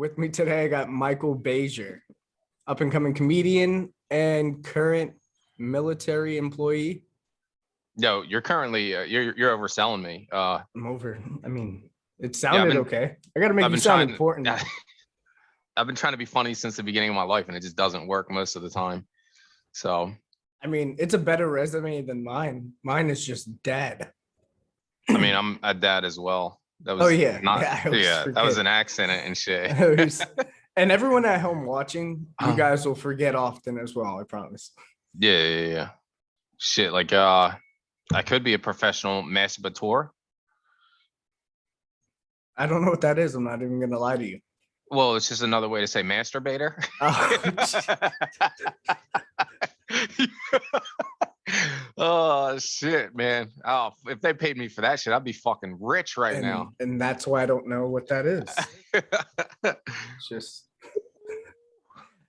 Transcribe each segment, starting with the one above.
With me today, I got Michael Bajor, up and coming comedian and current military employee. Yo, you're currently you're overselling me. I'm over. I mean, it Yeah, sounded okay. I got to make I've you been sound trying. important. I've been trying to be funny since the beginning of my life, and it just doesn't work most of the time. So, I mean, it's a better resume than mine. Mine is just dad. I mean, I'm a dad as well. That Oh was yeah, not. yeah. I always Yeah, that was forget. an accent and shit. I always- and everyone at home watching, you guys will forget often as well. I promise. Yeah. Shit, like I could be a professional masturbator. I don't know what that is. I'm not even gonna lie to you. Well, it's just another way to say masturbator. Oh shit, man. Oh, if they paid me for that shit, I'd be fucking rich right now. And that's why I don't know what that is. It's just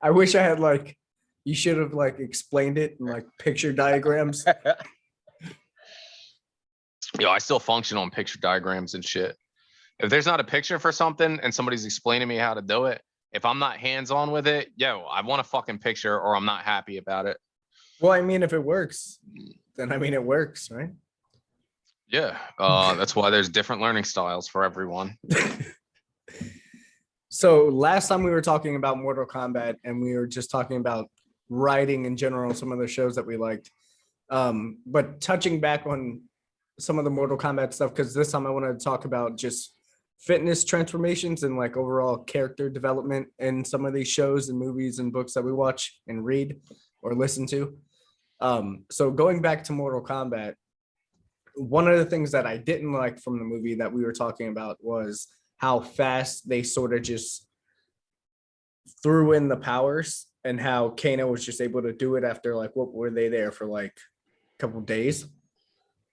I wish I had like you should have like explained it in like picture diagrams. Yo, I still function on picture diagrams and shit. If there's not a picture for something and somebody's explaining me how to do it, if I'm not hands-on with it, yo, I want a fucking picture or I'm not happy about it. Well, I mean, if it works, then I mean it works, right? Yeah, that's why there's different learning styles for everyone. So last time we were talking about Mortal Kombat and we were just talking about writing in general, some of the shows that we liked. But touching back on some of the Mortal Kombat stuff, because this time I wanted to talk about just fitness transformations and like overall character development in some of these shows and movies and books that we watch and read or listen to. So going back to Mortal Kombat, one of the things that I didn't like from the movie that we were talking about was how fast they sort of just threw in the powers and how Kano was just able to do it after like, what were they there for, like a couple of days?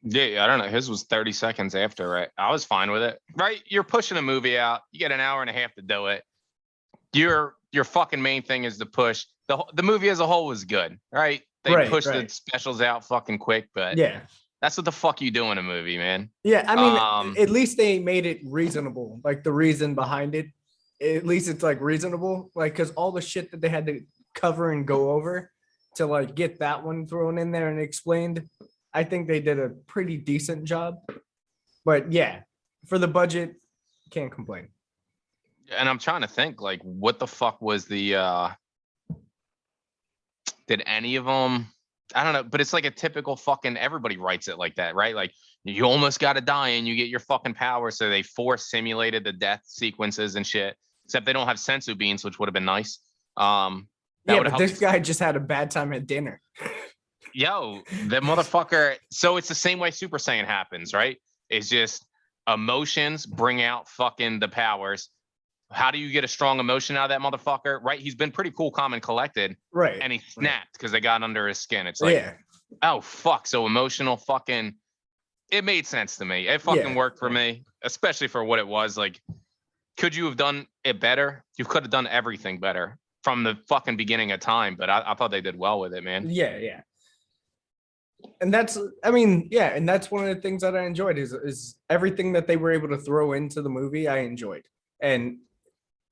Yeah, I don't know. His was 30 seconds after, right? I was fine with it. Right? You're pushing a movie out. You get an hour and a half to do it. Your fucking main thing is to push. The movie as a whole was good, right? They pushed the specials out fucking quick, but yeah, that's what the fuck you do in a movie, man. Yeah, I mean, at least they made it reasonable. Like the reason behind it, at least it's like reasonable. Like, because all the shit that they had to cover and go over to like get that one thrown in there and explained, I think they did a pretty decent job. But yeah, for the budget, can't complain. And I'm trying to think, like, what the fuck was the did any of them, I don't know, but it's like a typical fucking, everybody writes it like that, right? Like you almost got to die and you get your fucking power. So they force simulated the death sequences and shit, except they don't have sensu beans, which would have been nice. Yeah, but this guy just had a bad time at dinner. Yo, the motherfucker. So it's the same way Super Saiyan happens, right? It's just emotions bring out fucking the powers. How do you get a strong emotion out of that motherfucker? Right? He's been pretty cool, calm, and collected. Right. And he snapped because they got under his skin. It's like, yeah. Oh, fuck. So emotional fucking. It made sense to me. It fucking worked for me, especially for what it was. Like, could you have done it better? You could have done everything better from the fucking beginning of time. But I thought they did well with it, man. Yeah. And that's, I mean, yeah. And that's one of the things that I enjoyed is everything that they were able to throw into the movie, I enjoyed. And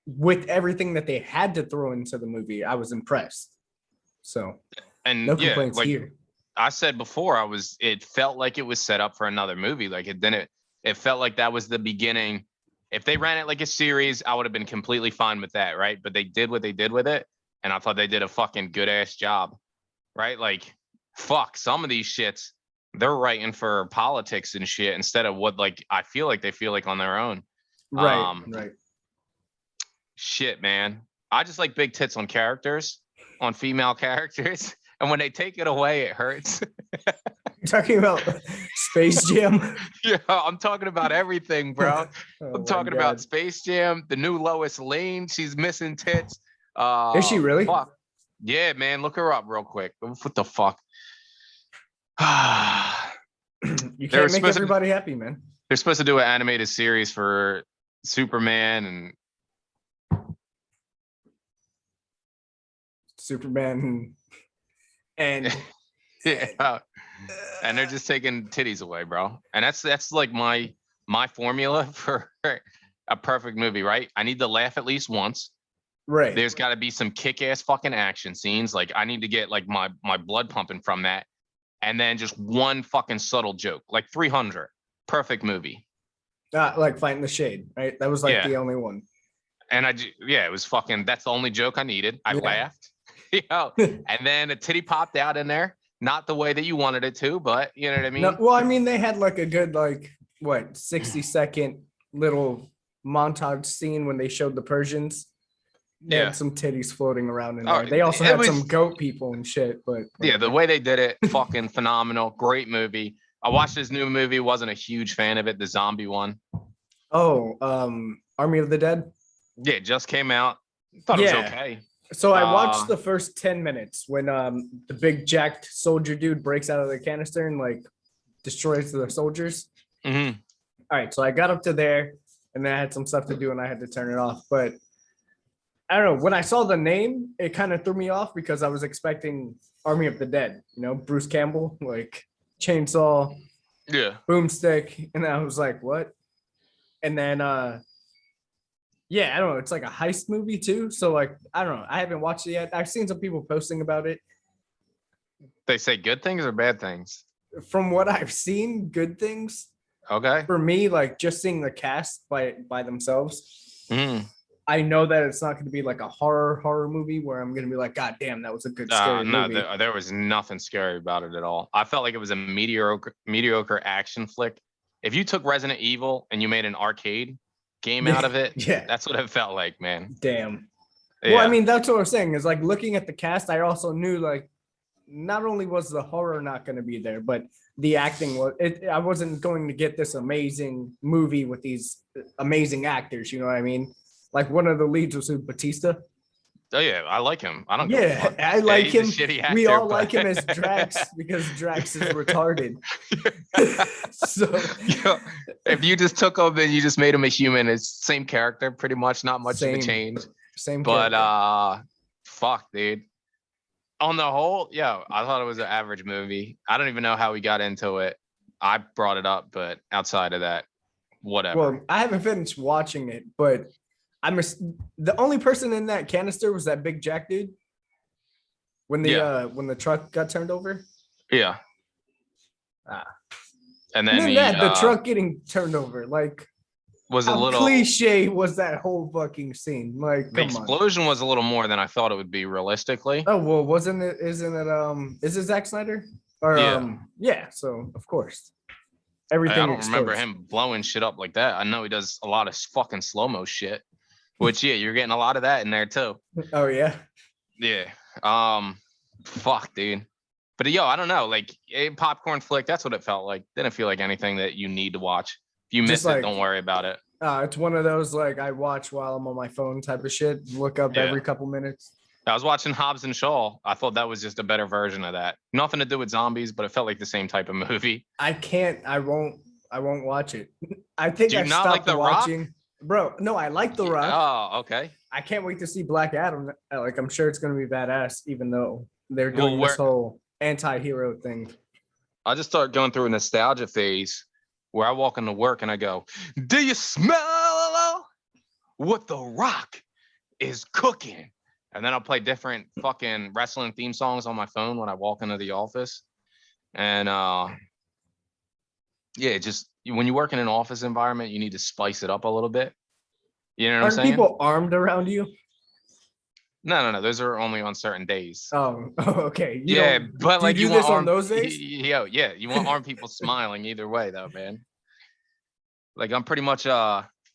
with everything that they had to throw into the movie, I was impressed. So, and no complaints like here. I said before, it felt like it was set up for another movie. Like it felt like that was the beginning. If they ran it like a series, I would have been completely fine with that, right? But they did what they did with it, and I thought they did a fucking good ass job, right? Like, fuck, some of these shits, they're writing for politics and shit instead of what like I feel like they feel like on their own. Right. Shit, man. I just like big tits on characters, on female characters. And when they take it away, it hurts. You're talking about Space Jam? Yeah, I'm talking about everything, bro. I'm talking about Space Jam, the new Lois Lane. She's missing tits. Is she really? Fuck. Yeah, man. Look her up real quick. What the fuck? You can't make everybody happy, man. They're supposed to do an animated series for Superman and yeah, and they're just taking titties away, bro. And that's like my formula for a perfect movie, right? I need to laugh at least once. Right. There's got to be some kick-ass fucking action scenes. Like I need to get like my blood pumping from that, and then just one fucking subtle joke, like 300. Perfect movie. Like Fighting the Shade, right? That was like Yeah. the only one. And it was fucking. That's the only joke I needed. I Yeah. laughed, and then a titty popped out in there. Not the way that you wanted it to, but you know what I mean. No, well, I mean, they had like a good 60-second little montage scene when they showed the Persians. They had some titties floating around in there. They also had some goat people and shit, but yeah, the way they did it, fucking phenomenal. Great movie. I watched this new movie, wasn't a huge fan of it, the zombie one. Oh, Army of the Dead? Yeah, it just came out. Thought it was okay. So I watched the first 10 minutes when the big jacked soldier dude breaks out of the canister and like destroys the soldiers. Mm-hmm. All right, so I got up to there and then I had some stuff to do and I had to turn it off. But I don't know, when I saw the name, it kind of threw me off because I was expecting Army of the Dead, Bruce Campbell, like chainsaw, boomstick, and I was like, what? And then I don't know, it's like a heist movie too, so like I don't know, I haven't watched it yet. I've seen some people posting about it. They say good things or bad things? From what I've seen, good things. Okay. For me, like just seeing the cast by themselves, I know that it's not going to be like a horror movie where I'm going to be like, God damn, that was a good scary movie. No, there was nothing scary about it at all. I felt like it was a mediocre action flick. If you took Resident Evil and you made an arcade game out of it, that's what it felt like, man. Damn. Yeah. Well, I mean, that's what I was saying is like looking at the cast, I also knew like not only was the horror not going to be there, but the acting was I wasn't going to get this amazing movie with these amazing actors, you know what I mean? Like one of the leads was Batista. Oh yeah, I like him. I don't. Yeah, I like him. Actor, we all like him as Drax because Drax is retarded. So if you just took him and you just made him a human, it's same character, pretty much, not much of a change. Same, but fuck, dude. On the whole, I thought it was an average movie. I don't even know how we got into it. I brought it up, but outside of that, whatever. Well, I haven't finished watching it, but the only person in that canister was that big jack dude when the truck got turned over. Yeah. And then the truck getting turned over, like, was a little cliche was that whole fucking scene. Like, the explosion was a little more than I thought it would be realistically. Oh well, isn't it is it Zack Snyder? Or so of course. Everything I don't remember him blowing shit up like that. I know he does a lot of fucking slow-mo shit. Which you're getting a lot of that in there too. Oh yeah. Yeah. Fuck, dude. But I don't know. Like a popcorn flick, that's what it felt like. Didn't feel like anything that you need to watch. If you miss it, don't worry about it. It's one of those like I watch while I'm on my phone type of shit. Look up every couple minutes. I was watching Hobbs and Shaw. I thought that was just a better version of that. Nothing to do with zombies, but it felt like the same type of movie. I won't watch it. I think I stopped like the watching. Rock? Bro, no, I like The Rock. Oh, okay. I can't wait to see Black Adam. Like, I'm sure it's going to be badass, even though they're doing this whole anti-hero thing. I just started going through a nostalgia phase where I walk into work and I go, do you smell what The Rock is cooking? And then I'll play different fucking wrestling theme songs on my phone when I walk into the office. And just when you work in an office environment, you need to spice it up a little bit. You know what I'm saying? Are people armed around you? No. Those are only on certain days. Oh, okay. But like you want this on those days? You want armed people smiling either way, though, man. Like I'm pretty much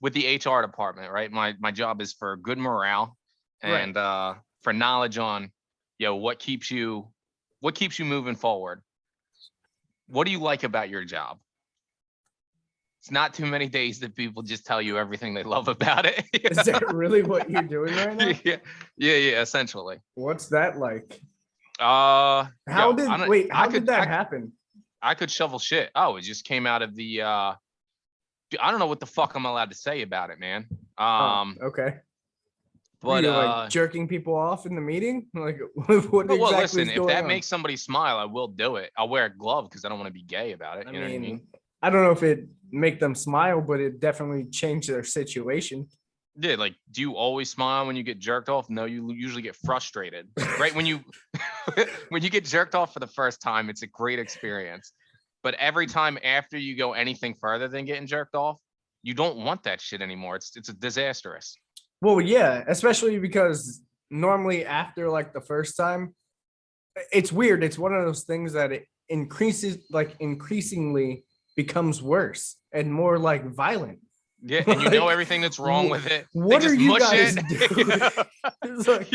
with the HR department, right? My job is for good morale and for knowledge on what keeps you moving forward. What do you like about your job? It's not too many days that people just tell you everything they love about it. Is that really what you're doing right now? Yeah, essentially. What's that like? How did that happen? I could shovel shit. Oh, it just came out of the I don't know what the fuck I'm allowed to say about it, man. Okay. But like jerking people off in the meeting? Like what exactly listen, is going if that on? makes somebody smile, I will do it. I'll wear a glove because I don't want to be gay about it. You know what I mean? I don't know if it make them smile, but it definitely changed their situation. Yeah, like, do you always smile when you get jerked off? No, you usually get frustrated. Right when you when you get jerked off for the first time, it's a great experience. But every time after you go anything further than getting jerked off, you don't want that shit anymore. It's a disastrous. Well, yeah, especially because normally after like the first time, it's weird. It's one of those things that it increasingly becomes worse and more like violent. Yeah, and you know everything that's wrong with it. What are you guys doing? You know? It's like,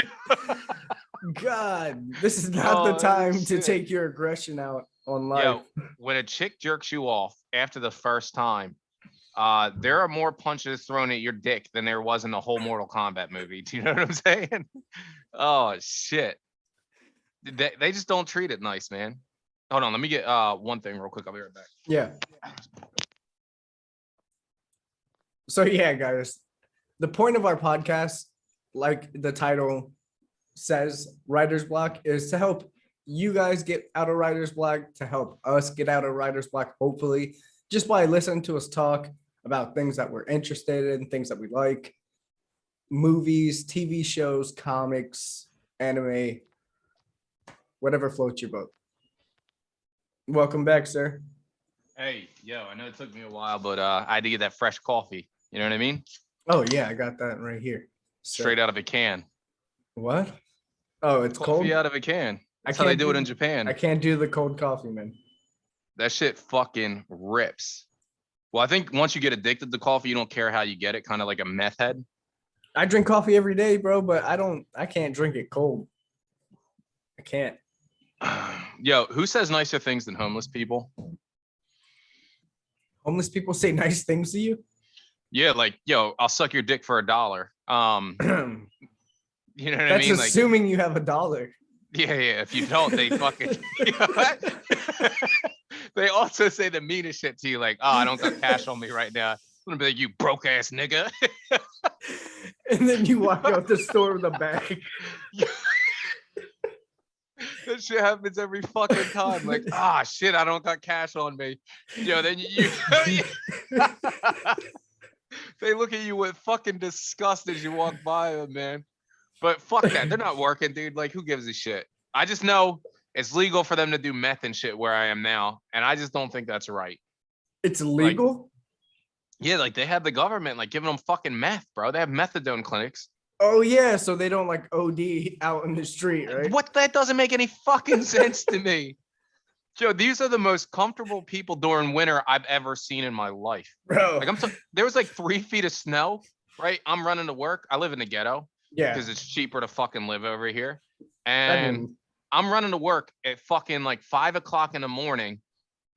God, this is not the time to shit. take your aggression out on life. Yo, when a chick jerks you off after the first time, there are more punches thrown at your dick than there was in the whole Mortal Kombat movie. Do you know what I'm saying? Oh shit. They just don't treat it nice, man. Hold on, let me get one thing real quick. I'll be right back. Yeah. So yeah, guys, the point of our podcast, like the title says, writer's block, is to help you guys get out of writer's block, to help us get out of writer's block, hopefully, just by listening to us talk about things that we're interested in, things that we like, movies, TV shows, comics, anime, whatever floats your boat. Welcome back, sir. Hey, yo, I know it took me a while, but I had to get that fresh coffee. You know what I mean? Oh yeah, I got that right here. Straight out of a can. What? Oh, it's Coffee cold out of a can. That's how they do it in Japan. I can't do the cold coffee, man. That shit fucking rips. Well, I think once you get addicted to coffee, you don't care how you get it, kind of like a meth head. I drink coffee every day, bro, but I can't drink it cold. I can't. Yo, who says nicer things than homeless people? Homeless people say nice things to you? Yeah, like, yo, I'll suck your dick for $1. You know what I mean? That's assuming you have $1. Yeah. If you don't, they fucking. They also say the meanest shit to you, like, "Oh, I don't got cash on me right now." I'm gonna be like, "You broke ass nigga." And then you walk out the store with a bag. That shit happens every fucking time. Like, shit, I don't got cash on me. Yo, then you they look at you with fucking disgust as you walk by them, man. But fuck that. They're not working, dude. Like, who gives a shit? I just know it's legal for them to do meth and shit where I am now. And I just don't think that's right. It's legal? Like, yeah, like they have the government like giving them fucking meth, bro. They have methadone clinics. Oh yeah, so they don't like OD out in the street, right? What? That doesn't make any fucking sense to me. Joe, these are the most comfortable people during winter I've ever seen in my life. Bro. Like there was like 3 feet of snow, right? I'm running to work. I live in the ghetto. Yeah. Because it's cheaper to fucking live over here. And I'm running to work at fucking like 5 o'clock in the morning.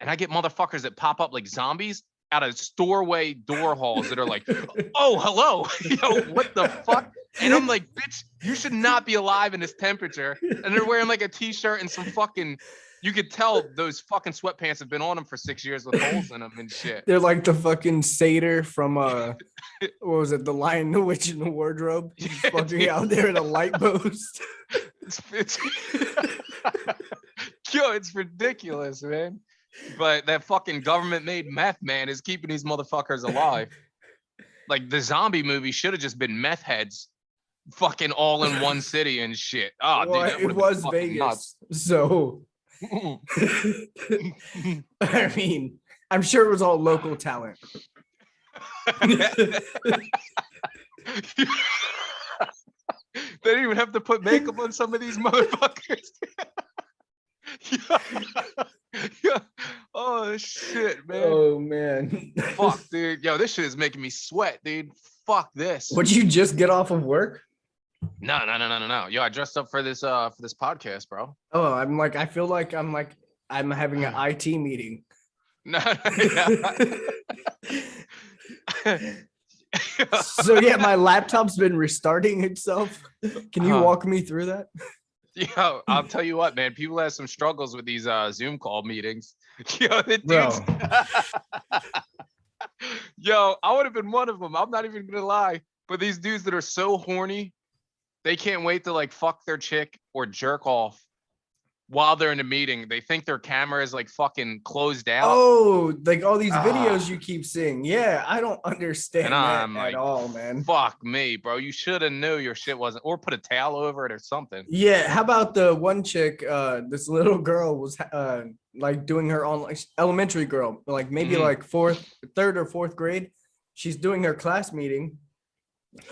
And I get motherfuckers that pop up like zombies out of doorway door halls that are like, "Oh, hello." Yo, what the fuck? And I'm like, bitch, you should not be alive in this temperature. And they're wearing like a t-shirt and some fucking, you could tell those fucking sweatpants have been on them for 6 years with holes in them and shit. They're like the fucking satyr from what was it, The Lion, the Witch, and the Wardrobe? He's fucking out there in a light post. Yo, it's ridiculous, man. But that fucking government-made meth, man, is keeping these motherfuckers alive. Like the zombie movie should have just been meth heads fucking all in one city and shit. Oh, well, dude, it was Vegas, nuts. So I mean, I'm sure it was all local talent. They didn't even have to put makeup on some of these motherfuckers. Yeah. Oh shit, man. Oh man. Fuck, dude. Yo, this shit is making me sweat, dude. Fuck this. Would you just get off of work? No. Yo, I dressed up for this podcast, bro. Oh, I feel like I'm having an IT meeting. No. So yeah, my laptop's been restarting itself. Can you walk me through that? Yo, I'll tell you what, man. People have some struggles with these Zoom call meetings. Yo, the dudes. Yo, I would have been one of them. I'm not even gonna lie. But these dudes that are so horny, they can't wait to like fuck their chick or jerk off while they're in a meeting, they think their camera is like fucking closed out. Oh, like all these videos Ah. you keep seeing. Yeah, I don't understand And that I'm at like, all, man. fuck me, bro. You should have knew your shit wasn't, or put a towel over it or something. Yeah, how about the one chick, this little girl was like doing her online elementary girl, like maybe Mhm. like third or fourth grade. She's doing her class meeting,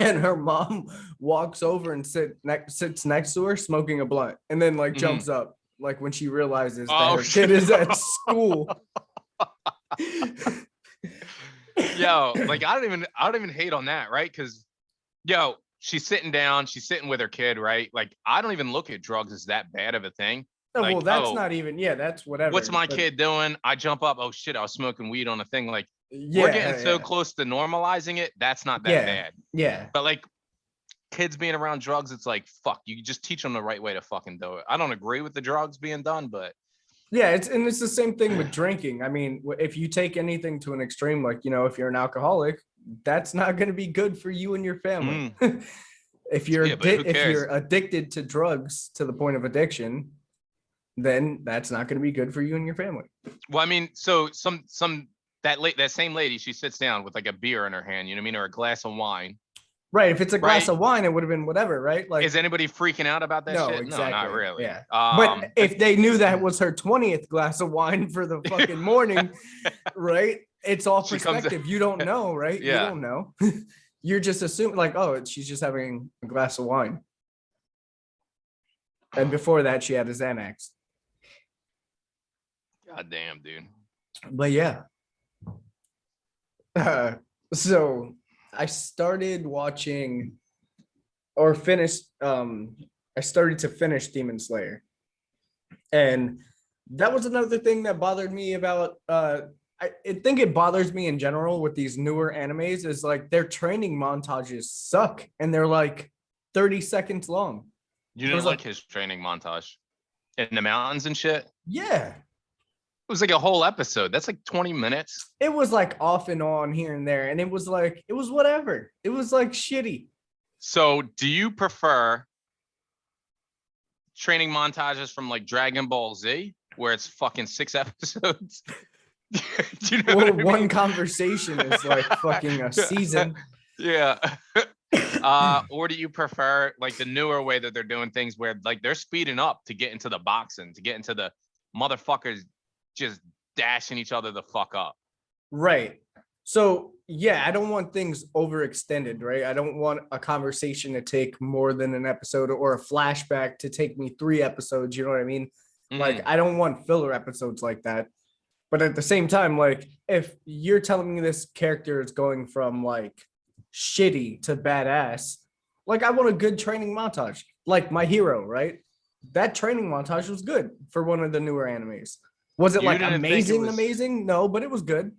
and her mom walks over and sits next to her smoking a blunt, and then like Mhm. jumps up like when she realizes that Oh, her kid is at school. Yo, like I don't even hate on that, right? Because yo, she's sitting down, she's sitting with her kid, right? Like I don't even look at drugs as that bad of a thing. Oh, well, Like, that's oh, not even, yeah, that's whatever. what's my But kid doing? I jump up, oh shit, I was smoking weed on a thing. Like we're getting yeah, so close to normalizing it, that's not that yeah, bad. yeah. But like kids being around drugs, it's like fuck, you just teach them the right way to fucking do it. I don't agree with the drugs being done, but Yeah, it's the same thing with drinking. I mean, if you take anything to an extreme, like, if you're an alcoholic, that's not going to be good for you and your family. Yeah, but who If you're cares? addicted to drugs to the point of addiction, then that's not going to be good for you and your family. Well, I mean, so that same lady, she sits down with like a beer in her hand, you know what I mean, or a glass of wine, Right. If it's a glass right? of wine, it would have been whatever, right? Like, Is anybody freaking out about that no, shit? No, not exactly. really. Yeah. But But if they knew that was her 20th glass of wine for the fucking morning, right? It's all she comes, perspective. You don't know, right? You yeah. don't know. You're just assuming, like, oh, she's just having a glass of wine. And before that, she had a Xanax. God damn, dude. But yeah. So I started watching or finished, I started to finish Demon Slayer. And that was another thing that bothered me about I think it bothers me in general with these newer animes is like their training montages suck and they're like 30 seconds long. You There didn't was a like his training montage in the mountains and shit? It yeah, was like a whole episode. That's like 20 minutes. it was like off and on here and there, and it was like it was whatever. It was like shitty. So do you prefer training montages from like Dragon Ball Z, where it's fucking 6 episodes? Do you know Well, what I one mean? conversation is like fucking a season. Yeah. Or do you prefer like the newer way that they're doing things where like they're speeding up to get into the boxing, to get into the motherfuckers just dashing each other the fuck up? Right. So yeah, I don't want things overextended, right? I don't want a conversation to take more than an episode or a flashback to take me 3 episodes. You know what I mean? Like, I don't want filler episodes like that. But at the same time, like, if you're telling me this character is going from like shitty to badass, like, I want a good training montage, like My Hero, right? That training montage was good for one of the newer animes. Was it You like didn't think it amazing, was amazing? No, but it was good.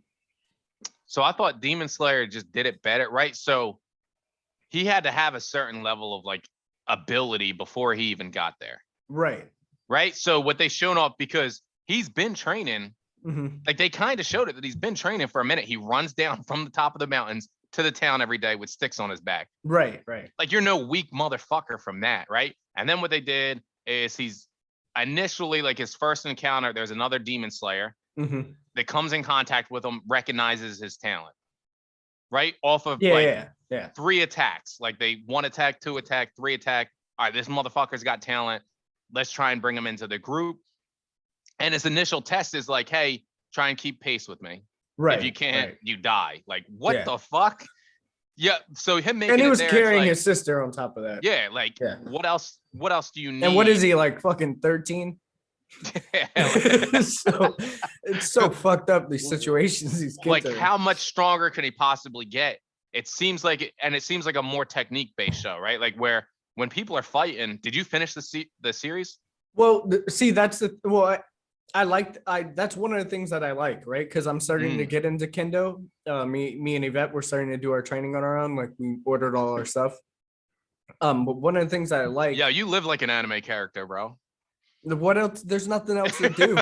so I thought Demon Slayer just did it better, right? So he had to have a certain level of like ability before he even got there. Right. Right. So what they shown off, because he's been training, Mhm. like they kind of showed it that he's been training for a minute. He runs down from the top of the mountains to the town every day with sticks on his back. Right, right. Like you're no weak motherfucker from that, right? And then what they did is he's initially like his first encounter, there's another demon slayer Mhm. that comes in contact with him, recognizes his talent, right? Off of Yeah, like yeah, yeah. 3 attacks. Like they 1 attack, 2 attack, 3 attack. All right, this motherfucker's got talent. Let's try and bring him into the group. And his initial test is like, hey, try and keep pace with me. If you Right, can't, right. you die. Like, what Yeah. the fuck? Yeah. So him making And he it was there, carrying it's like, his sister on top of that. yeah, like Yeah. what else? What else do you need? And what is he, like, fucking 13? So it's so fucked up, these situations these kids Like, are in. how much stronger can he possibly get? It seems like, and it seems like a more technique-based show, right? Like where when people are fighting, did you finish the series? Well, see, that's the I liked that's one of the things that I like, right? Because I'm starting to get into kendo. Me and Yvette were starting to do our training on our own. Like, we ordered all our stuff. But one of the things that I like, Yeah, you live like an anime character, bro. what else? There's nothing else to do.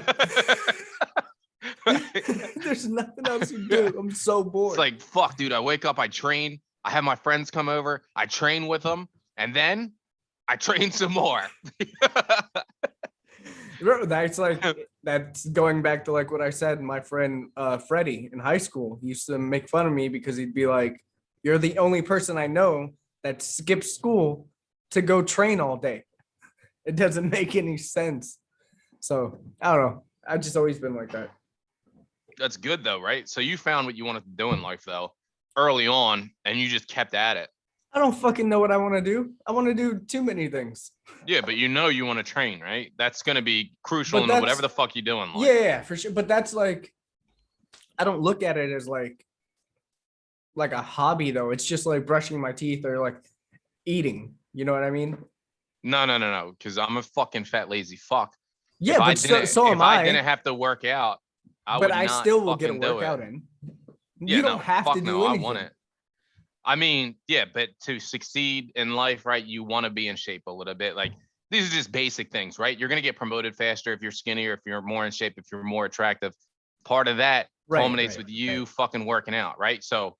There's nothing else to do. I'm so bored. It's like, fuck, dude. I wake up, I train, I have my friends come over, I train with them, and then I train some more. That's like that's going back to like what I said. My friend Freddie in high school, he used to make fun of me because he'd be like, "You're the only person I know that skips school to go train all day. It doesn't make any sense." So I don't know. I've just always been like that. That's good though, right? So you found what you wanted to do in life though, early on, and you just kept at it. I don't fucking know what I want to do. I want to do too many things. Yeah, but you know you want to train, right? That's gonna be crucial But in that's whatever the fuck you do in life. yeah, for sure. But that's like I don't look at it as like a hobby though. It's just like brushing my teeth or like eating. You know what I mean? No. Because I'm a fucking fat lazy fuck. Yeah, but so am I I. didn't have to work out, I But would I not still will get a fucking do workout it. in. Yeah, You don't no, have fuck to no, do I anything. want it. I mean, yeah, but to succeed in life, right, you want to be in shape a little bit. Like these are just basic things, right? You're gonna get promoted faster if you're skinnier, if you're more in shape, if you're more attractive. Part of that culminates with you fucking working out, right? So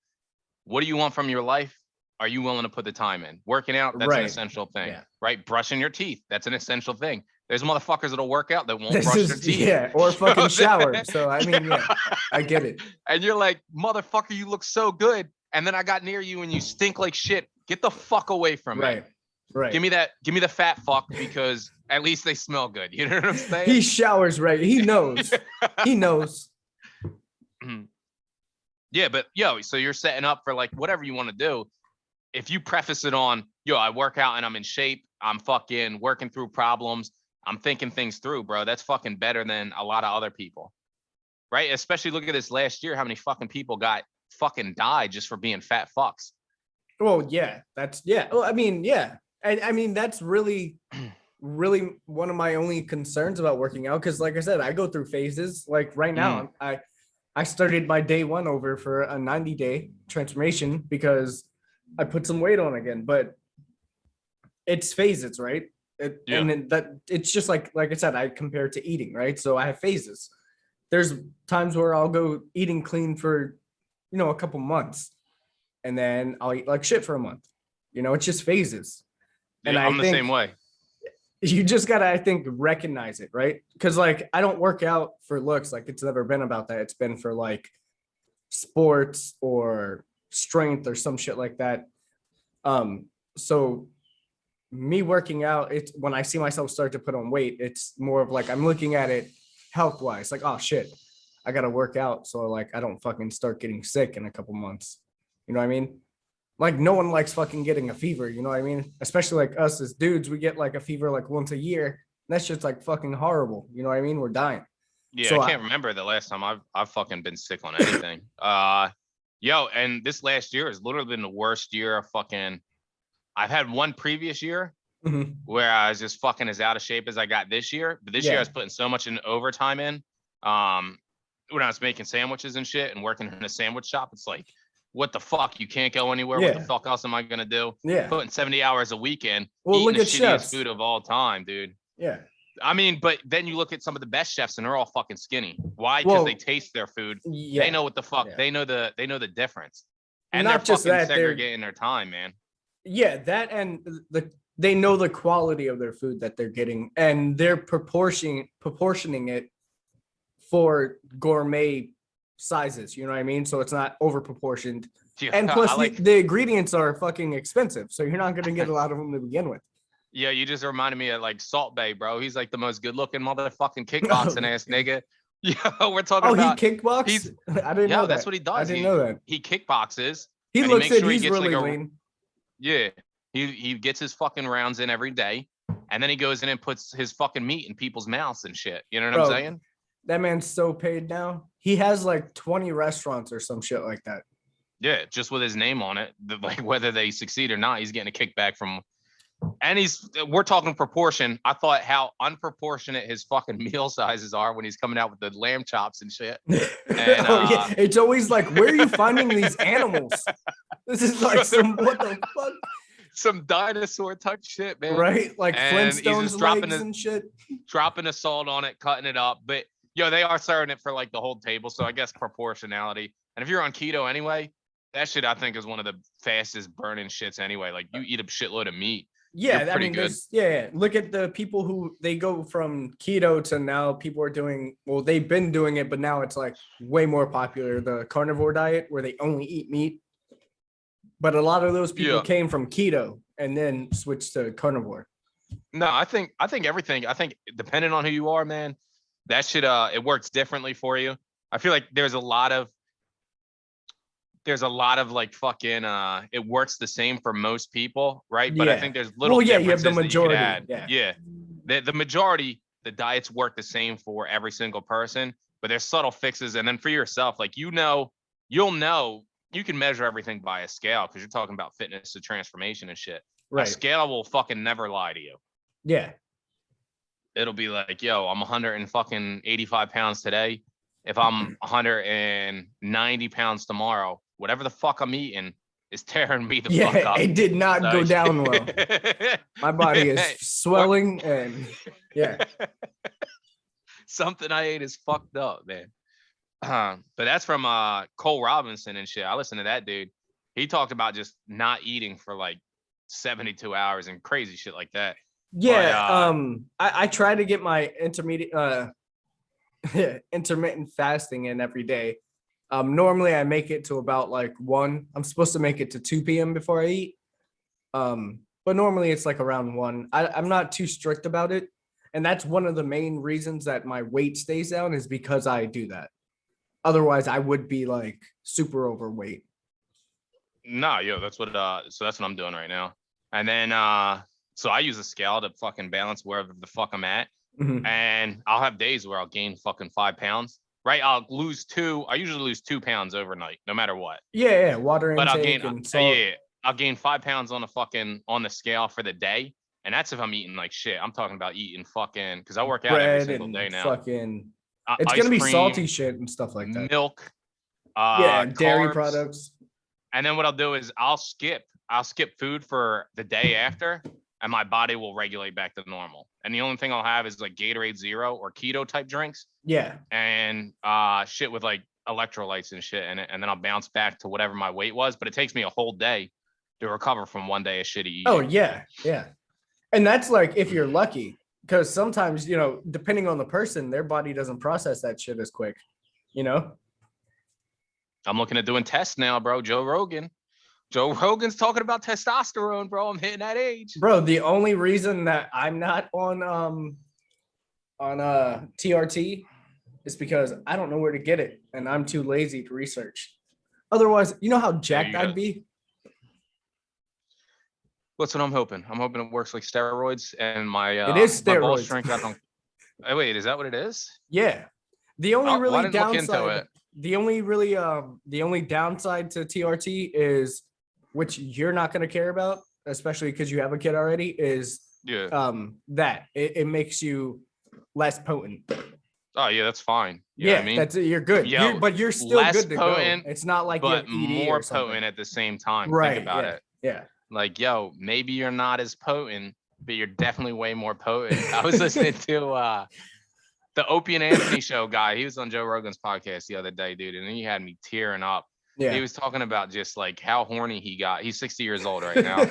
what do you want from your life? Are you willing to put the time in? Working out, that's an essential thing, right? Brushing your teeth, that's an essential thing. There's motherfuckers that'll work out that won't brush their teeth. Yeah, or fucking shower. So I mean, yeah, I get it. And you're like, motherfucker, you look so good. And then I got near you and you stink like shit. Get the fuck away from me. Right. Give me the fat fuck because at least they smell good. You know what I'm saying? He showers right. He knows. He knows. Yeah, but so you're setting up for like whatever you want to do. If you preface it on, I work out and I'm in shape, I'm fucking working through problems, I'm thinking things through, bro. That's fucking better than a lot of other people. Right? Especially look at this last year, how many fucking people got fucking died just for being fat fucks. Well, yeah, that's Well, I mean, yeah. I mean, that's really one of my only concerns about working out. Cause like I said, I go through phases. Like right now, I started my day one over for a 90-day transformation because I put some weight on again, but it's phases, right? And that it's just like I said, I compare it to eating, right? So I have phases. There's times where I'll go eating clean for, a couple months, and then I'll eat like shit for a month. It's just phases. And I'm the same way. You just gotta, I think, recognize it, right? Because like I don't work out for looks. Like it's never been about that. It's been for like sports or strength or some shit like that. So me working out, it's when I see myself start to put on weight, it's more of like I'm looking at it health wise, like, oh shit, I gotta work out so like I don't fucking start getting sick in a couple months. You know what I mean? Like no one likes fucking getting a fever, you know what I mean? Especially like us as dudes, we get like a fever like once a year. That's just like fucking horrible. You know what I mean? We're dying. Yeah, so I can't remember the last time I've fucking been sick on anything. And this last year has literally been the worst year of fucking. I've had one previous year where I was just fucking as out of shape as I got this year. But this year I was putting so much in overtime in. When I was making sandwiches and shit and working in a sandwich shop, it's like, what the fuck? You can't go anywhere. What the fuck else am I gonna do? Putting 70 hours a weekend, eating the shittiest food of all time, dude. Yeah. I mean, but then you look at some of the best chefs and they're all fucking skinny. Why? Because they taste their food. They know what the fuck. They know the difference. And not they're just fucking that, segregating their time, man. Yeah, that and they know the quality of their food that they're getting, and they're proportioning it for gourmet sizes. You know what I mean? So it's not over proportioned. Yeah, and plus the ingredients are fucking expensive, so you're not gonna get a lot of them to begin with. Yeah, you just reminded me of like Salt Bay, bro. He's like the most good-looking motherfucking kickboxing ass nigga. Yeah, we're talking about. He kickboxes? I didn't know that. That's what he does. I didn't know that. He kickboxes. He looks at he's really lean. Yeah, he gets his fucking rounds in every day, and then he goes in and puts his fucking meat in people's mouths and shit. You know what I'm saying? That man's so paid now. He has like 20 restaurants or some shit like that. Yeah, just with his name on it. Like whether they succeed or not, he's getting a kickback from. And we're talking proportion. I thought how unproportionate his fucking meal sizes are when he's coming out with the lamb chops and shit. And, it's always like, where are you finding these animals? This is like what the fuck? Some dinosaur type shit, man. Right? Like and Flintstones legs and shit. Dropping the salt on it, cutting it up. But they are serving it for like the whole table. So I guess proportionality. And if you're on keto anyway, that shit I think is one of the fastest burning shits anyway. Like you eat a shitload of meat. Yeah, I pretty mean, good. look at the people who they go from keto to now people are doing, well, they've been doing it, but now it's like way more popular, the carnivore diet where they only eat meat. But a lot of those people Yeah. came from keto and then switched to carnivore. No, I think everything. I think depending on who you are, man, that should it works differently for you. I feel like there's a lot of like fucking it works the same for most people, right? But I Yeah. think there's little Well, yeah, you have the differences that you could majority. add. Yeah. The majority, the diets work the same for every single person, but there's subtle fixes. And then for yourself, like you'll know you can measure everything by a scale because you're talking about fitness to transformation and shit. A Right. scale will fucking never lie to you. Yeah. It'll be like, yo, I'm 185 pounds today. If I'm 190 pounds tomorrow, whatever the fuck I'm eating is tearing me the fuck Yeah, up. it did not go Like- down well. My body is Yeah. swelling and yeah. Something I ate is fucked up, man. But that's from Cole Robinson and shit. I listened to that dude. He talked about just not eating for like 72 hours and crazy shit like that. Yeah, I try to get my intermittent fasting in every day. Normally I make it to about like 1. I'm supposed to make it to 2 p.m. before I eat. But normally it's like around 1. I'm not too strict about it. And that's one of the main reasons that my weight stays down is because I do that. Otherwise I would be like super overweight. Nah, yo, that's what so that's what I'm doing right now. And then so I use a scale to fucking balance wherever the fuck I'm at. Mhm. And I'll have days where I'll gain fucking 5 pounds. Right? I usually lose 2 pounds overnight, no matter what. Yeah, water But I'll intake gain and salt. I'll gain 5 pounds on the scale for the day. And that's if I'm eating like shit. I'm talking about eating fucking because I work out every Bread single and day now. fucking it's Ice gonna be cream, salty shit and stuff like that. milk, Yeah, dairy carbs. products. And then what I'll do is I'll skip food for the day after, and my body will regulate back to normal. And the only thing I'll have is like Gatorade Zero or keto type drinks Yeah. and shit with like electrolytes and shit in it. And then I'll bounce back to whatever my weight was. But it takes me a whole day to recover from one day of shitty eating. Oh yeah, yeah. And that's like if you're lucky, because sometimes, depending on the person, their body doesn't process that shit as quick, I'm looking at doing tests now, bro. Joe Rogan's talking about testosterone, bro. I'm hitting that age. Bro, the only reason that I'm not on TRT is because I don't know where to get it and I'm too lazy to research. Otherwise, you know how jacked I'd be? What's what I'm hoping? I'm hoping it works like steroids and my It is my ball steroids. strength. I don't. Oh, wait, is that what it is? Yeah. The only Why really didn't I look into downside, it? the only downside to TRT is, which you're not going to care about, especially because you have a kid already, is Yeah. that it makes you less potent. Oh yeah, that's fine. You know what I mean? That's it. You're good. Yo, But you're still less good to potent, go. It's not like you but have ED more or something. potent at the same time. Right. Think about yeah. it. Yeah. Like, yo, maybe you're not as potent, but you're definitely way more potent. I was listening to the Opie and Anthony show guy. He was on Joe Rogan's podcast the other day, dude, and he had me tearing up. Yeah. He was talking about just like how horny he got. He's 60 years old right now.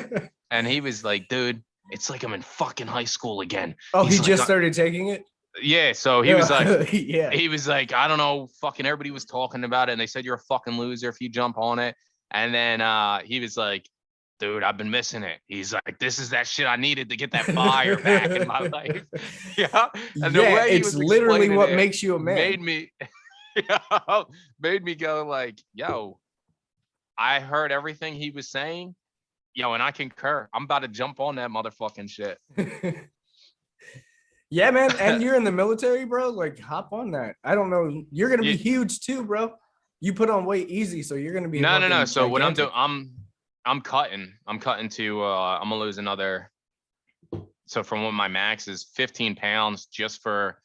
And he was like, dude, it's like I'm in fucking high school again. Oh, He's he like, just started taking it? Yeah, so he was like, yeah. he was like, I don't know, fucking everybody was talking about it, and they said you're a fucking loser if you jump on it. And then he was like, dude, I've been missing it. He's like, this is that shit I needed to get that fire back in my life. Yeah. And the way he it's was literally what it makes you a man. Made me go like, yo, I heard everything he was saying. Yo, and I concur. I'm about to jump on that motherfucking shit. Yeah, man. And you're in the military, bro. Like, hop on that. I don't know. You're gonna be huge too, bro. You put on weight easy, so you're gonna be no. So what I'm gigantic. doing, I'm cutting to I'm gonna lose another. So from what my max is 15 pounds just for,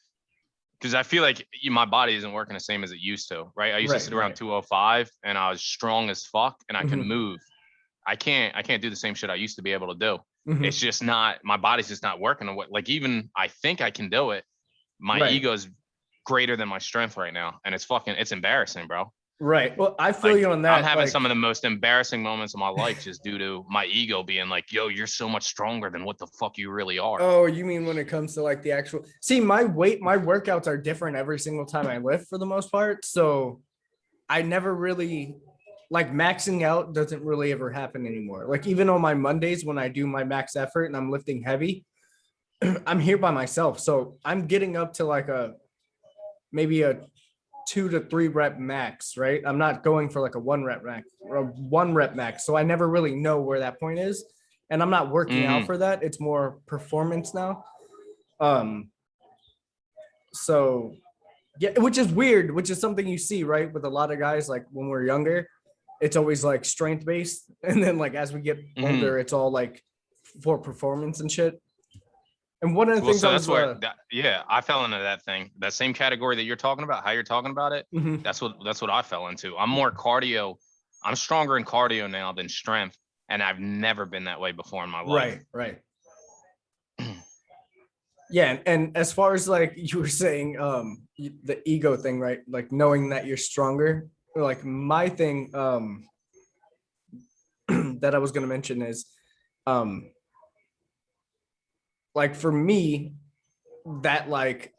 because I feel like my body isn't working the same as it used to, right? I used to sit around 205 and I was strong as fuck and I can move. I can't do the same shit I used to be able to do. It's just not, my body's just not working. Like even I think I can do it. My ego's greater than my strength right now. And it's embarrassing, bro. Right. Well, I feel Like you on that. I'm having like, some of the most embarrassing moments of my life just due to my ego being like, yo, you're so much stronger than what the fuck you really are. Oh, you mean when it comes to like the actual see, my workouts are different every single time I lift for the most part. So I never really like maxing out doesn't really ever happen anymore. Like even on my Mondays when I do my max effort and I'm lifting heavy, I'm here by myself. So I'm getting up to like maybe a 2 to 3 rep max, right? I'm not going for like a 1 rep max or a 1 rep max. So I never really know where that point is. And I'm not working out for that. It's more performance now. Um, so yeah, which is weird, which is something you see, right? With a lot of guys, like when we're younger, it's always like strength based. And then like as we get older, it's all like for performance and shit. And one of the Well, things so I that's was where yeah, I fell into that thing. That same category that you're talking about, how you're talking about it. mhm. That's what I fell into. I'm more cardio. I'm stronger in cardio now than strength. And I've never been that way before in my life. Right. Yeah, and as far as like you were saying, the ego thing, right? Like knowing that you're stronger. Like my thing, that I was gonna mention is, um, like for me, that like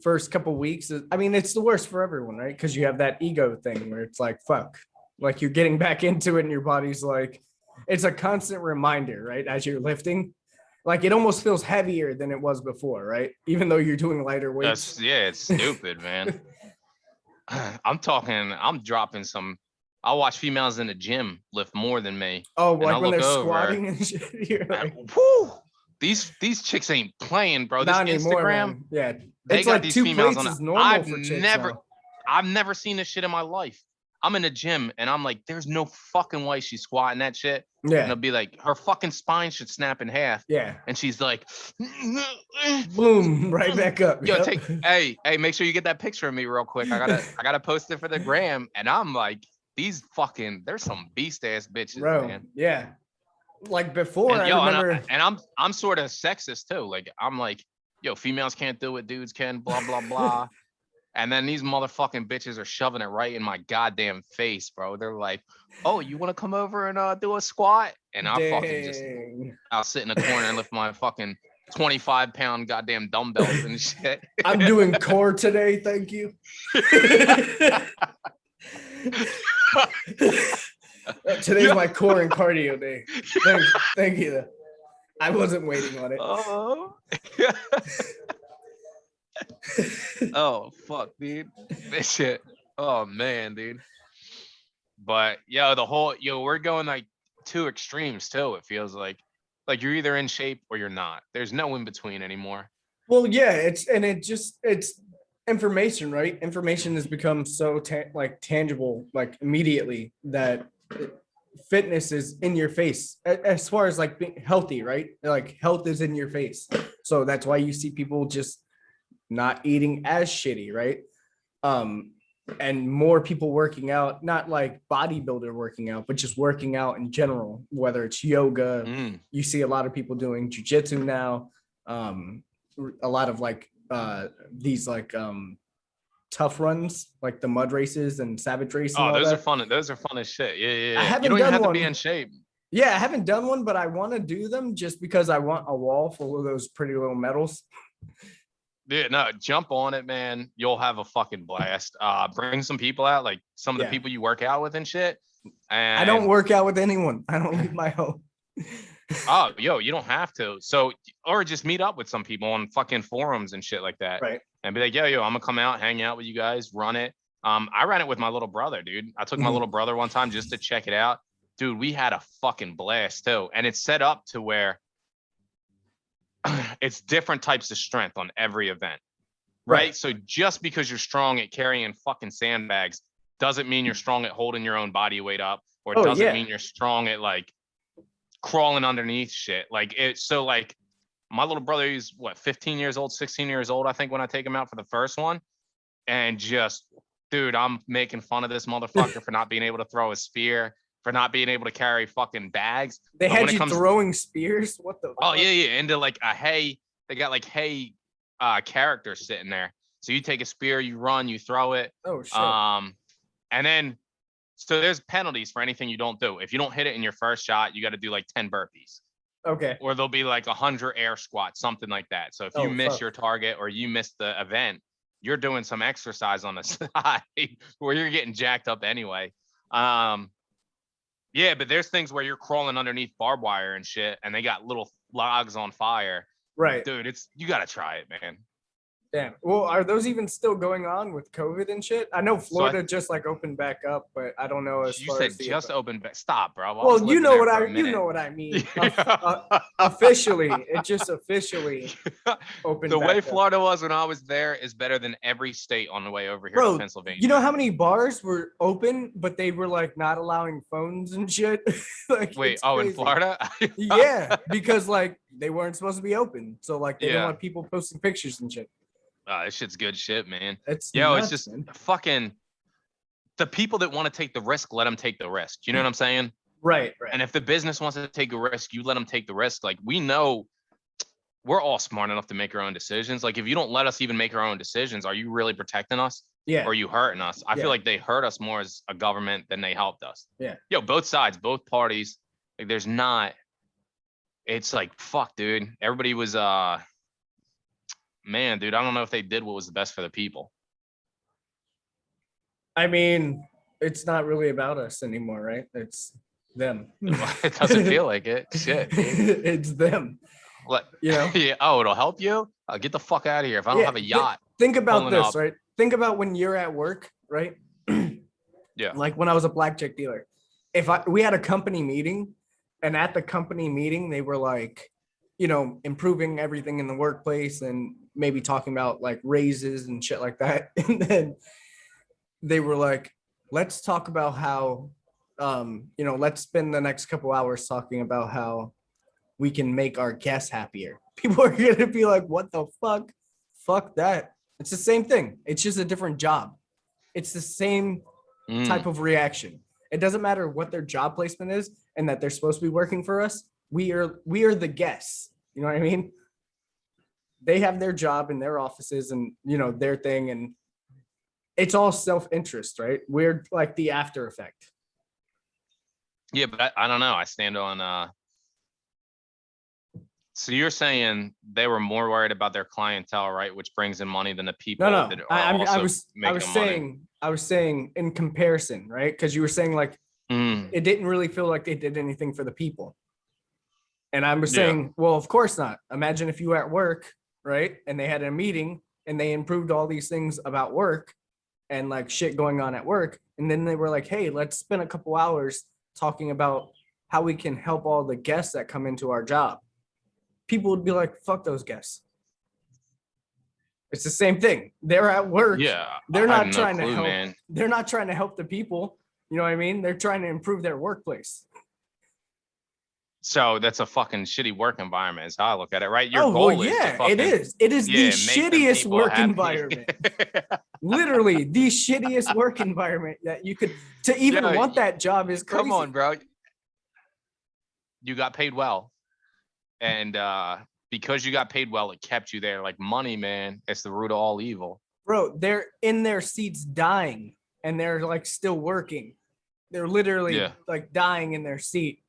first couple weeks is, I mean, it's the worst for everyone, right? Because you have that ego thing where it's like, fuck, like you're getting back into it, and your body's like, it's a constant reminder, right? As you're lifting, like it almost feels heavier than it was before, right? Even though you're doing lighter weights. It's stupid, man. I'm dropping some. I watch females in the gym lift more than me. Oh, And I like when look they're over squatting and shit. You're and like, whoo, these chicks ain't playing, bro. This not anymore, Instagram, man. Yeah, they it's got like these two females plates on. is normal for chicks now. I've never seen this shit in my life. I'm in the gym and I'm like, there's no fucking way she's squatting that shit. And Yeah, it'll be like her fucking spine should snap in half. yeah. And she's like, Boom, right back up. yo, Yep. make sure you get that picture of me real quick. I gotta post it for the gram. And I'm like, there's some beast ass bitches, Bro, man. yeah. Like before, And I yo, remember. I'm sort of sexist too. Like I'm like, yo, females can't do what dudes can, blah blah blah. And then these motherfucking bitches are shoving it right in my goddamn face, bro. They're like, "Oh, you want to come over and do a squat?" And Dang. I'll sit in a corner and lift my fucking 25-pound goddamn dumbbells and shit. I'm doing core today. Thank you. Today's my core and cardio day. Thank you. I wasn't waiting on it. Oh. Oh fuck, dude. This shit. Oh man, dude. But we're going like two extremes too. It feels like you're either in shape or you're not. There's no in between anymore. Well, yeah, it's information, right? Information has become so like tangible, like immediately, that fitness is in your face as far as like being healthy, right? Like health is in your face. So that's why you see people just not eating as shitty, right? And more people working out, not like bodybuilder working out, but just working out in general, whether it's yoga. You see a lot of people doing jujitsu now. A lot of like these like tough runs, like the mud races and savage race and Oh, all those that. are fun. Those are fun as shit. Yeah. I haven't You don't even done have to be one. in shape. Yeah, I haven't done one, but I want to do them just because I want a wall full of those pretty little medals. Yeah, no, jump on it, man. You'll have a fucking blast. Bring some people out, like some of the Yeah. people you work out with and shit. And I don't work out with anyone. I don't leave my home. oh, yo, you don't have to. So, or just meet up with some people on fucking forums and shit like that. Right. And be like, yo, I'm gonna come out, hang out with you guys, run it. I ran it with my little brother, dude. I took my little brother one time just to check it out. Dude, we had a fucking blast too. And it's set up to where it's different types of strength on every event. Right? So just because you're strong at carrying fucking sandbags doesn't mean you're strong at holding your own body weight up, or doesn't mean you're strong at like crawling underneath shit. Like like my little brother, he's what, 15 years old, 16 years old, I think, when I take him out for the first one. And just, dude, I'm making fun of this motherfucker for not being able to throw a spear, for not being able to carry fucking bags. They had you throwing spears? What the fuck? Yeah. Into like a hay, they got like hay characters sitting there. So you take a spear, you run, you throw it. Oh shit. And then So there's penalties for anything you don't do. If you don't hit it in your first shot, you got to do like 10 burpees. Okay. Or there'll be like 100 air squats, something like that. So if you miss your target or you miss the event, you're doing some exercise on the side where you're getting jacked up anyway. Yeah, but there's things where you're crawling underneath barbed wire and shit, and they got little logs on fire. Right. Dude, you got to try it, man. Damn. Well, are those even still going on with COVID and shit? I know Florida just like opened back up, but I don't know as you far said as the just opened back. Stop, bro. Well, you know what I mean. Officially, it just officially opened. The back way up. Florida was when I was there is better than every state on the way over here Bro, to Pennsylvania. You know how many bars were open, but they were like not allowing phones and shit? Like, wait, in Florida? Yeah, because like they weren't supposed to be open. So like they didn't Yeah. want people posting pictures and shit. This shit's good shit, man. It's it's just man. fucking the people that want to take the risk, let them take the risk. You know what I'm saying? Right. And if the business wants to take a risk, you let them take the risk. Like, we know we're all smart enough to make our own decisions. Like, if you don't let us even make our own decisions, are you really protecting us? Yeah. Or are you hurting us? I Yeah. feel like they hurt us more as a government than they helped us. Yeah. Both sides, both parties. Like, it's like, fuck, dude. Everybody was man, dude, I don't know if they did what was the best for the people. I mean, it's not really about us anymore, right? It's them. It doesn't feel like it. Shit. It's them. What? Yeah. Oh, it'll help you? Get the fuck out of here. If I don't have a yacht. Think about this, up. right? Think about when you're at work, right? Yeah. Like when I was a blackjack dealer. We had a company meeting, and at the company meeting, they were like, improving everything in the workplace and maybe talking about like raises and shit like that. And then they were like, let's talk about how, let's spend the next couple hours talking about how we can make our guests happier. People are going to be like, what the fuck? Fuck that. It's the same thing. It's just a different job. It's the same type of reaction. It doesn't matter what their job placement is and that they're supposed to be working for us. We are the guests. You know what I mean? They have their job in their offices and, their thing. And it's all self-interest, right? We're like the after effect. Yeah, but I don't know. I stand on so you're saying they were more worried about their clientele, right? Which brings in money than the people No. that are I was saying in comparison, right? Because you were saying like it didn't really feel like they did anything for the people. And I was saying, well, of course not. Imagine if you were at work, right? And they had a meeting and they improved all these things about work and like shit going on at work. And then they were like, hey, let's spend a couple hours talking about how we can help all the guests that come into our job. People would be like, fuck those guests. It's the same thing. They're at work. Yeah. They're not trying to help. Man. They're not trying to help the people. You know what I mean? They're trying to improve their workplace. So that's a fucking shitty work environment is how I look at it, right? Your goal is to fucking, it is. It is the shittiest work environment. Literally the shittiest work environment that you could to even want that job is crazy. Come on, bro. You got paid well. And because you got paid well, it kept you there. Like money, man, it's the root of all evil. Bro, they're in their seats dying and they're like still working. They're literally like dying in their seat.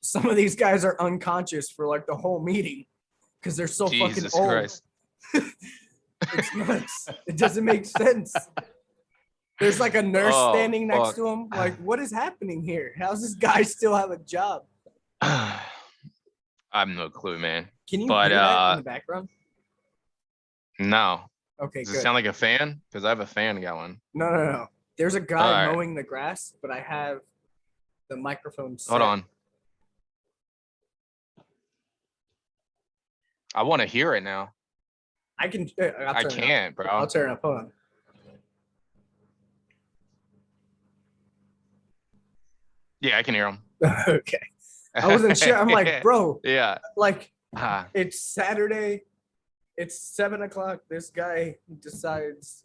Some of these guys are unconscious for like the whole meeting because they're so fucking old. Christ. It's nuts. It doesn't make sense. There's like a nurse standing next to him. Like, what is happening here? How's this guy still have a job? I have no clue, man. Can you hear that in the background? No. Okay, Does good. it sound like a fan? Because I have a fan going. No. There's a guy mowing the grass, but I have the microphone set. Hold on. I want to hear it now. I can. I can't, bro. I'll turn it up. Hold on. Yeah, I can hear him. Okay. I wasn't sure. I'm like, bro. Yeah. Like, it's Saturday. It's 7:00. This guy decides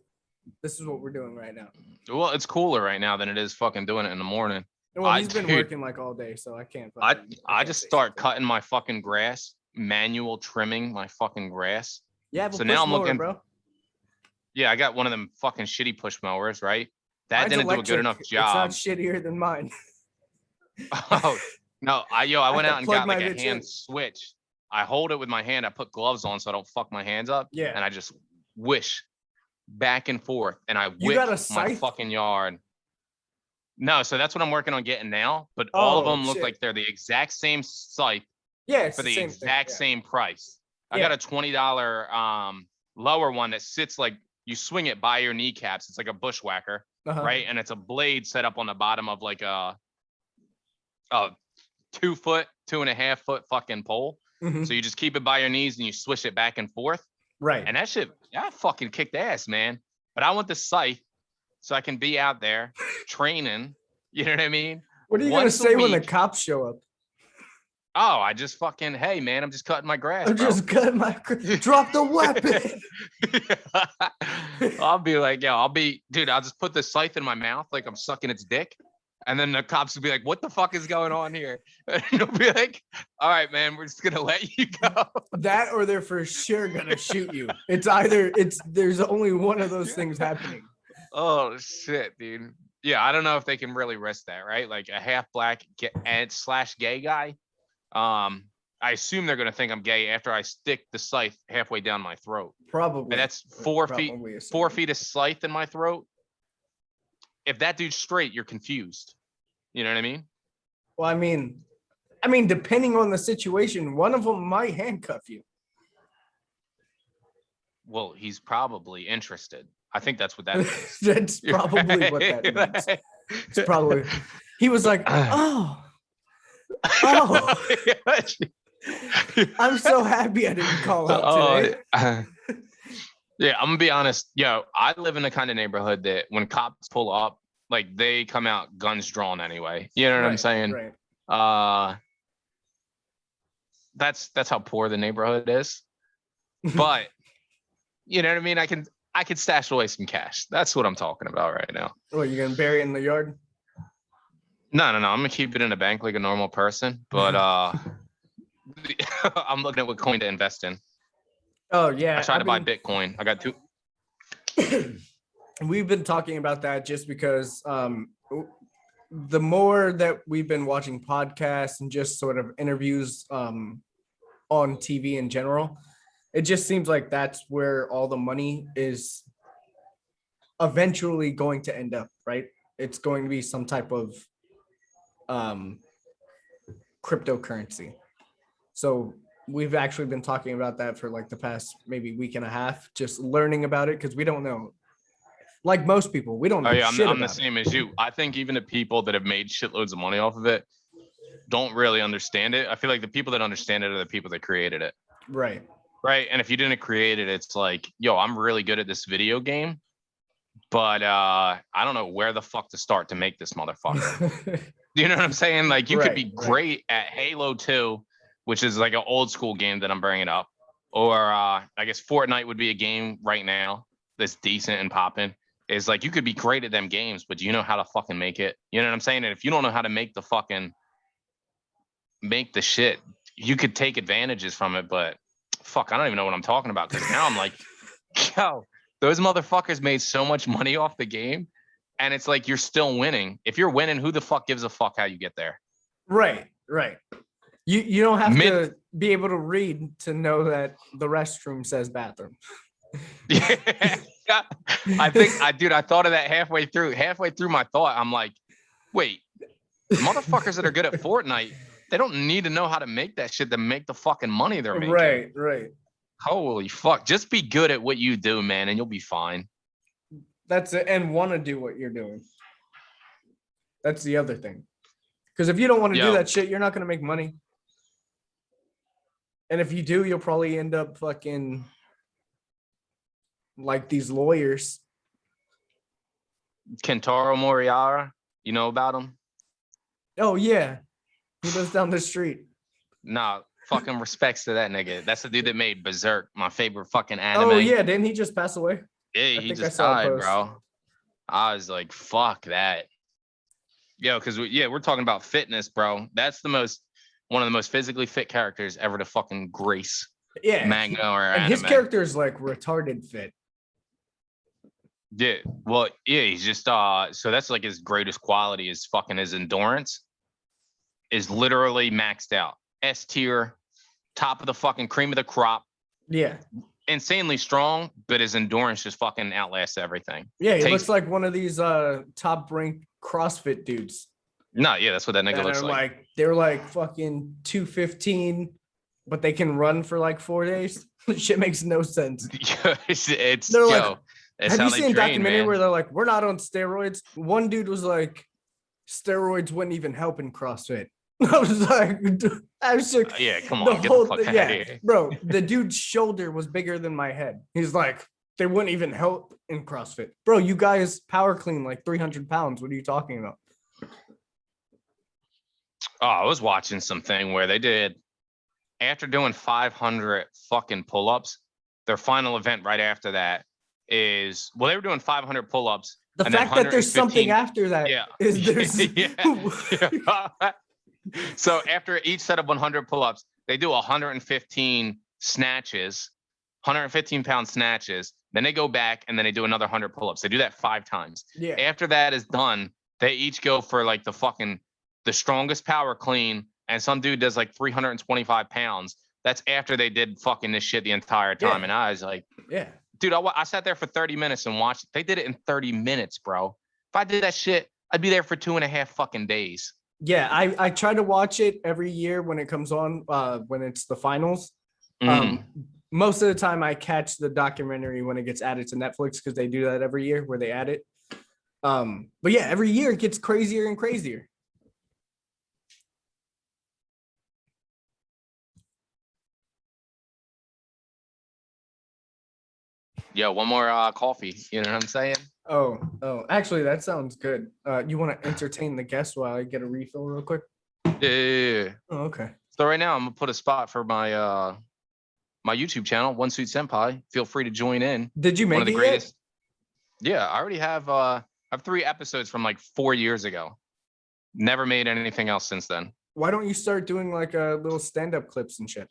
this is what we're doing right now. Well, it's cooler right now than it is fucking doing it in the morning. Well, he's been working like all day, so I can't. I just start cutting my fucking grass, manual trimming my fucking grass. Yeah, so now I'm looking, bro. Yeah, I got one of them fucking shitty push mowers, right? That Mine's didn't do a good electric. enough It's not job. shittier than mine. Oh no, I have went to out and plug got my like a bitch hand in. switch. I hold it with my hand. I put gloves on so I don't fuck my hands up. Yeah. And I just wish back and forth, and I You whip got a my scythe? fucking yard. No, so that's what I'm working on getting now. But all of Oh, them look shit. like they're the exact same scythe Yeah, it's for the the same thing. exact Yeah. same price. I Yeah. got a $20 lower one that sits like you swing it by your kneecaps. It's like a bushwhacker, right? And it's a blade set up on the bottom of like a 2 foot, 2.5 foot fucking pole. Mhm. So you just keep it by your knees and you swish it back and forth. Right. And that fucking kicked ass, man. But I want the scythe so I can be out there training. You know what I mean? What are you Once gonna a say when the week. cops show up? Oh, I just fucking, hey man, I'm just cutting my grass. I'm bro. just cutting my drop the weapon. I'll be like, yo, I'll just put the scythe in my mouth like I'm sucking its dick. And then the cops will be like, what the fuck is going on here? And you'll be like, all right, man, we're just gonna let you go. That or they're for sure gonna shoot you. There's only one of those things happening. Oh shit, dude. Yeah, I don't know if they can really risk that, right? Like a half black and / gay guy. I assume they're gonna think I'm gay after I stick the scythe halfway down my throat. Probably. And that's 4 feet, Probably 4 feet of scythe in my throat. If that dude's straight, you're confused. You know what I mean? Well, I mean, depending on the situation, one of them might handcuff you. Well, he's probably interested. I think that's what that means. That's probably what that means. It's probably. He was like, oh. I'm so happy I didn't call out today. Yeah, I'm gonna be honest. Yo, I live in the kind of neighborhood that when cops pull up, like they come out guns drawn anyway. You know what I'm saying? Right. That's how poor the neighborhood is. But you know what I mean? I can stash away some cash. That's what I'm talking about right now. Well, you're gonna bury it in the yard? No. I'm gonna keep it in a bank like a normal person. But I'm looking at what coin to invest in. Oh yeah. I tried to buy Bitcoin. I got 2. We've been talking about that just because the more that we've been watching podcasts and just sort of interviews on TV in general, it just seems like that's where all the money is eventually going to end up, right? It's going to be some type of cryptocurrency. So we've actually been talking about that for like the past maybe week and a half, just learning about it because we don't know. Like most people, we don't know. I'm the same as you. I think even the people that have made shitloads of money off of it don't really understand it. I feel like the people that understand it are the people that created it. Right. Right. And if you didn't create it, it's like, yo, I'm really good at this video game, but I don't know where the fuck to start to make this motherfucker. You know what I'm saying? Like you could be great at Halo 2, which is like an old school game that I'm bringing up. Or I guess Fortnite would be a game right now that's decent and popping. Is like you could be great at them games, but do you know how to fucking make it? You know what I'm saying? And if you don't know how to make the shit, you could take advantages from it, but fuck, I don't even know what I'm talking about because now I'm like, yo, those motherfuckers made so much money off the game, and it's like you're still winning. If you're winning, who the fuck gives a fuck how you get there? Right. You don't have to be able to read to know that the restroom says bathroom. Yeah. I thought of that halfway through. Halfway through my thought, I'm like, wait, motherfuckers that are good at Fortnite, they don't need to know how to make that shit to make the fucking money they're making. Right. Holy fuck. Just be good at what you do, man, and you'll be fine. That's it. And want to do what you're doing. That's the other thing. Because if you don't want to do that shit, you're not going to make money. And if you do, you'll probably end up fucking like these lawyers. Kentaro Moriara, you know about him? Oh, yeah. He lives down the street. Nah, fucking respects to that nigga. That's the dude that made Berserk, my favorite fucking anime. Oh, yeah. Didn't he just pass away? Yeah, he just died, bro. I was like, fuck that. Yo, because we're talking about fitness, bro. That's one of the most physically fit characters ever to fucking grace manga or anime. And his character is like retarded fit. Yeah. Well, yeah, he's just so that's like his greatest quality is fucking his endurance is literally maxed out. S tier, top of the fucking cream of the crop. Yeah. Insanely strong, but his endurance just fucking outlasts everything. Yeah, he looks like one of these top ranked CrossFit dudes. No, yeah, that's what that nigga that looks are like. They're like fucking 215, but they can run for like 4 days. Shit makes no sense. it's They're yo, like, it's have how you they seen a train, documentary man. where they're like, we're not on steroids? One dude was like, steroids wouldn't even help in CrossFit. I was like, Yeah, come the on, get the whole fuck thing, out yeah, of here. bro. The dude's shoulder was bigger than my head. He's like, they wouldn't even help in CrossFit, bro. You guys power clean like 300 pounds. What are you talking about? Oh, I was watching something where they did after doing 500 fucking pull-ups, their final event right after that is they were doing 500 pull-ups. The and then fact that there's something 115 after that yeah. is there's yeah. So after each set of 100 pull-ups, they do 115 snatches, 115-pound snatches. Then they go back and then they do another 100 pull-ups. They do that 5 times. Yeah. After that is done, they each go for like the strongest power clean, and some dude does like 325 pounds. That's after they did fucking this shit the entire time. Yeah. And I was like, yeah, dude, I sat there for 30 minutes and watched. They did it in 30 minutes, bro. If I did that shit, I'd be there for 2.5 fucking days. yeah. I try to watch it every year when it comes on, when it's the finals. Most of the time I catch the documentary when it gets added to Netflix because they do that every year where they add it. But yeah, every year it gets crazier and crazier. Yo, one more coffee. You know what I'm saying? Oh, actually, that sounds good. You want to entertain the guests while I get a refill real quick? Yeah. Oh, okay. So right now I'm gonna put a spot for my my YouTube channel, One Suit Senpai. Feel free to join in. Did you make One of the it greatest. Yeah, I already have I have 3 episodes from like 4 years ago. Never made anything else since then. Why don't you start doing like a little stand-up clips and shit?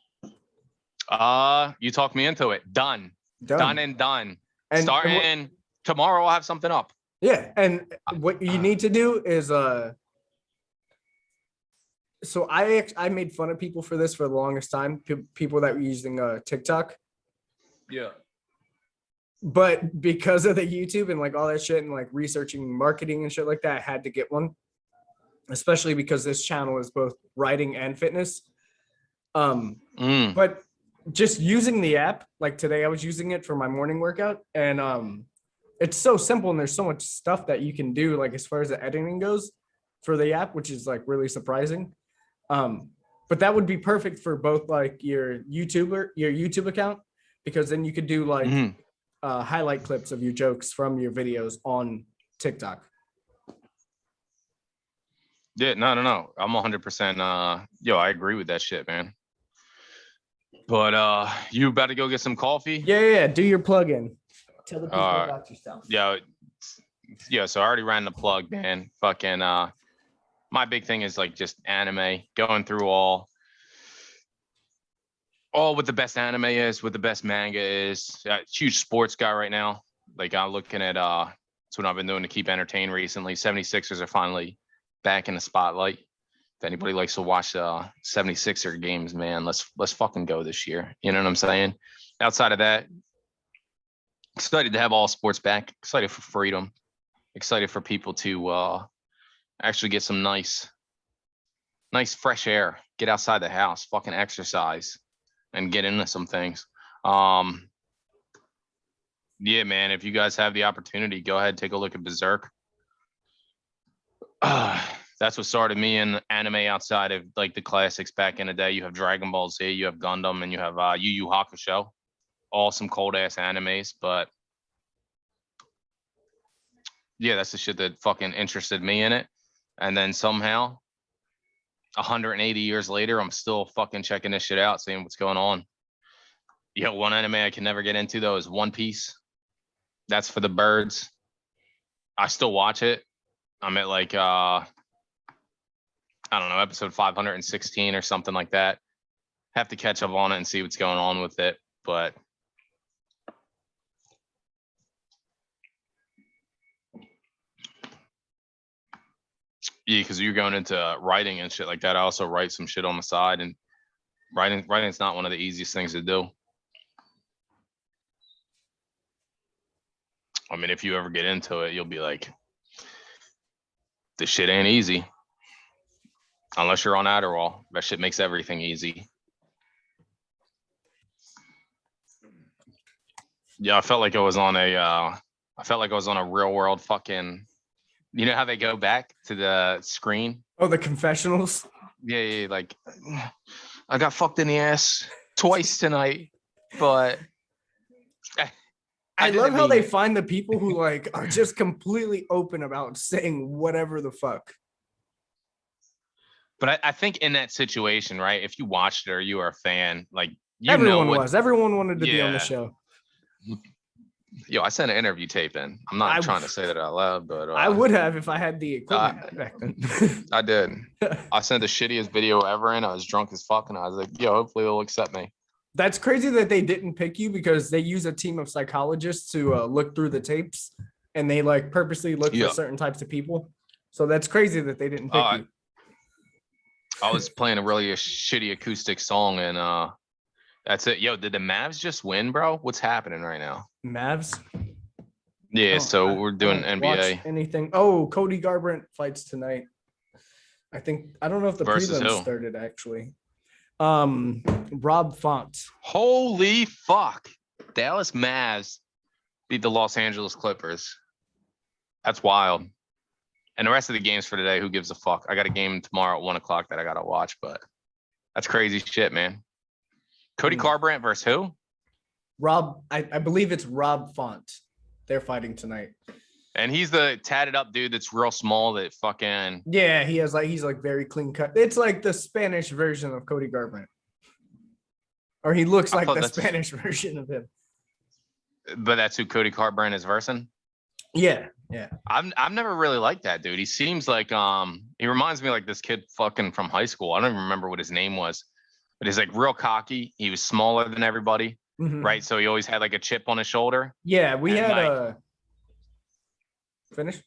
You talked me into it. Done and done. And starting tomorrow, I'll have something up. Yeah, and what you need to do is so I made fun of people for this for the longest time, people that were using TikTok. Yeah. But because of the YouTube and like all that shit and like researching marketing and shit like that, I had to get one, especially because this channel is both writing and fitness. But just using the app, like today I was using it for my morning workout, and it's so simple and there's so much stuff that you can do, like as far as the editing goes for the app, which is like really surprising. But that would be perfect for both like your YouTube account, because then you could do like highlight clips of your jokes from your videos on TikTok. Yeah, no. I'm 100%. Yo, I agree with that shit, man. But you about to go get some coffee? Yeah. Do your plug-in. Tell the people about yourself. Yeah. So I already ran the plug, man. Fucking my big thing is like just anime, going through all what the best anime is, what the best manga is. Huge sports guy right now. Like I'm looking at that's what I've been doing to keep entertained recently. 76ers are finally back in the spotlight. If anybody likes to watch 76er games, man, let's fucking go this year. You know what I'm saying? Outside of that, excited to have all sports back. Excited for freedom. Excited for people to actually get some nice fresh air. Get outside the house, fucking exercise, and get into some things. Yeah, man. If you guys have the opportunity, go ahead, take a look at Berserk. That's what started me in anime outside of like the classics back in the day. You have Dragon Ball Z, you have Gundam, and you have Yu Yu Hakusho. All some cold ass animes, but yeah, that's the shit that fucking interested me in it. And then somehow 180 years later, I'm still fucking checking this shit out, seeing what's going on. Yeah, one anime I can never get into though is One Piece. That's for the birds. I still watch it. I'm at like I don't know, episode 516 or something like that. Have to catch up on it and see what's going on with it. But Yeah, because you're going into writing and shit like that. I also write some shit on the side, and writing's not one of the easiest things to do. I mean, if you ever get into it, you'll be like, this shit ain't easy. Unless you're on Adderall. That shit makes everything easy. Yeah, I felt like I was on a real world fucking, you know how they go back to the screen? Oh, the confessionals. Yeah, like I got fucked in the ass twice tonight, but I love how they find the people who like are just completely open about saying whatever the fuck. But I think in that situation, right? If you watched it or you are a fan, like everyone wanted to be on the show. Yo, I sent an interview tape in. I'm not trying to say that out loud, but I would have if I had the equipment back then. I did. I sent the shittiest video ever in. I was drunk as fuck, and I was like, yo, hopefully they'll accept me. That's crazy that they didn't pick you because they use a team of psychologists to look through the tapes, and they like purposely look for certain types of people. So that's crazy that they didn't pick you. I was playing a really shitty acoustic song, and that's it. Yo, did the Mavs just win, bro? What's happening right now? Mavs? Yeah, so we're doing NBA. Anything? Oh, Cody Garbrandt fights tonight. I don't know if the prelims started actually. Rob Font. Holy fuck. Dallas Mavs beat the Los Angeles Clippers. That's wild. And the rest of the games for today, who gives a fuck? I got a game tomorrow at 1:00 that I gotta watch, but that's crazy shit, man. Cody Garbrandt versus who? I believe it's Rob Font. They're fighting tonight. And he's the tatted up dude that's real small that fucking. Yeah, he's like very clean cut. It's like the Spanish version of Cody Garbrandt. Or he looks like the Spanish version of him. But that's who Cody Garbrandt is versing? Yeah. I've never really liked that dude. He seems like he reminds me like this kid fucking from high school. I don't even remember what his name was. But he's like real cocky. He was smaller than everybody. Mm-hmm. Right? So he always had like a chip on his shoulder. Yeah, we had a finish.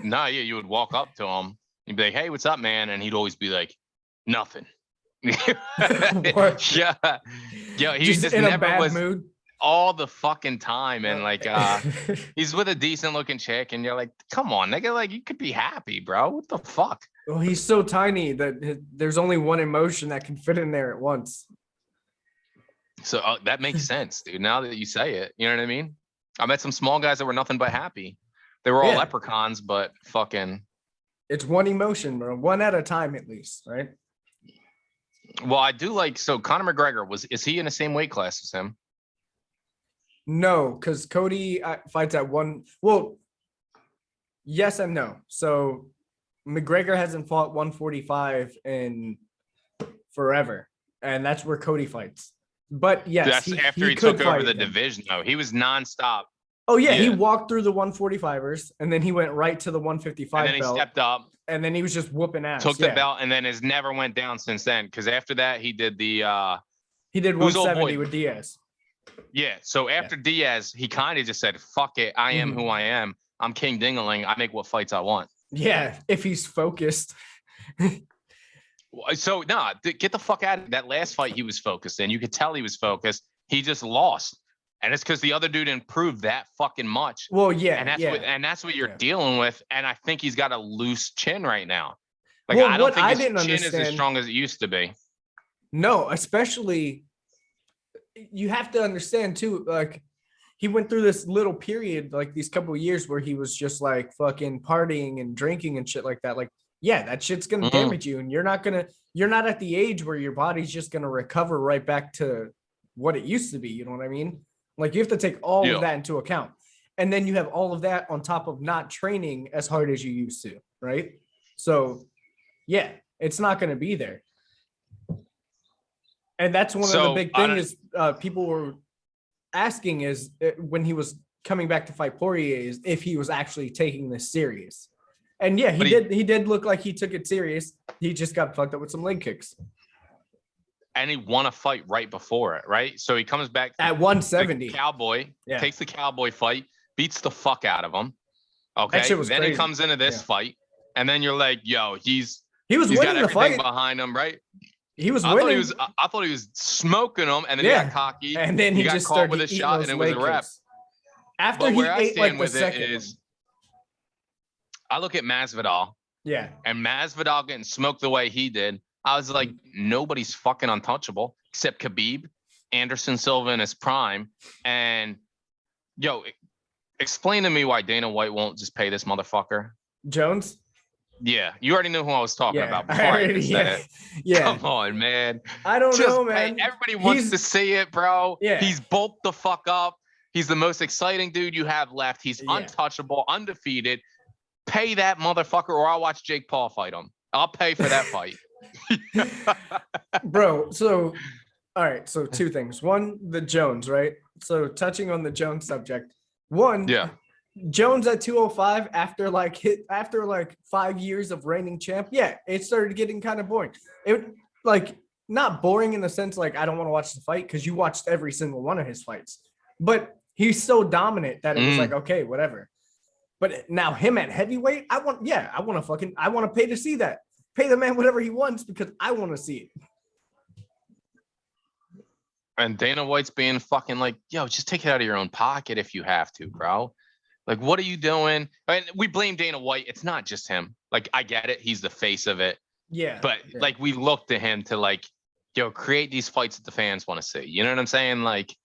No, yeah, you would walk up to him. You'd be like, "Hey, what's up, man?" And he'd always be like, "Nothing." Yeah. He just in never a bad was mood all the fucking time, and like he's with a decent looking chick, and you're like, "Come on, nigga, like you could be happy, bro. What the fuck?" Well, he's so tiny that there's only one emotion that can fit in there at once. So that makes sense, dude. Now that you say it, you know what I mean? I met some small guys that were nothing but happy. They were all leprechauns, but fucking. It's one emotion, bro. One at a time, at least, right? Well, I do like. So Conor McGregor is he in the same weight class as him? No, because Cody fights at one. Well, yes and no. So McGregor hasn't fought 145 in forever, and that's where Cody fights. But yes, that's after he took over the division. No, he was nonstop. Oh yeah, he walked through the 145ers, and then he went right to the 155 and then belt. He stepped up, and then he was just whooping ass. Took the belt, and then has never went down since then. Because after that, he did the. He did 170 with Diaz. Yeah. So after Diaz, he kind of just said, "Fuck it, I am who I am. I'm King Dingaling. I make what fights I want." Yeah, if he's focused. So get the fuck out of that last fight. He was focused in. You could tell he was focused. He just lost. And it's because the other dude improved that fucking much. Well, yeah. And that's what you're dealing with. And I think he's got a loose chin right now. Like, I don't think his chin is as strong as it used to be. No, especially you have to understand too, like he went through this little period, like these couple of years where he was just like fucking partying and drinking and shit like that. Like, yeah, that shit's going to damage you. And you're not at the age where your body's just going to recover right back to what it used to be. You know what I mean? Like you have to take all of that into account. And then you have all of that on top of not training as hard as you used to. Right. So yeah, it's not going to be there. And that's one of the big things people were asking is when he was coming back to fight Poirier is if he was actually taking this serious. And yeah, he did look like he took it serious. He just got fucked up with some leg kicks. And he won a fight right before it, right? So he comes back at 170. Cowboy takes the Cowboy fight, beats the fuck out of him. Okay. Then crazy. He comes into this fight, and then you're like, yo, He was he's got winning the everything fight. behind him, right? He was I winning. thought he was smoking him, and then Yeah. he got cocky, And then he got just caught started with a eating shot, those and it was a leg wrap. kicks. After But he where I ate like stand the with it second is, one. I look at Masvidal, Yeah. and Masvidal getting smoked the way he did. I was like, nobody's fucking untouchable except Khabib, Anderson Silva in his prime, and yo, explain to me why Dana White won't just pay this motherfucker. Jones? Yeah, you already knew who I was talking Yeah. about before I even said it. Yeah. Come on, man. I don't Just know, pay. man. Everybody wants to see it, bro. Yeah. He's bulked the fuck up. He's the most exciting dude you have left. He's Yeah. untouchable, undefeated. Pay that motherfucker, or I'll watch Jake Paul fight him. I'll pay for that fight. Bro, so all right, so two things. One, the Jones, right? So touching on the Jones subject. One, Yeah. Jones at 205 after like 5 years of reigning champ. Yeah, it started getting kind of boring. It like not boring in the sense like I don't want to watch the fight because you watched every single one of his fights. But he's so dominant that it was like, okay, whatever. But now him at heavyweight, I want to pay to see that. Pay the man whatever he wants because I want to see it. And Dana White's being fucking like, yo, just take it out of your own pocket if you have to, bro. Like, what are you doing? And we blame Dana White. It's not just him. Like, I get it. He's the face of it. Yeah. But like, we look to him to like, yo, create these fights that the fans want to see. You know what I'm saying? Like,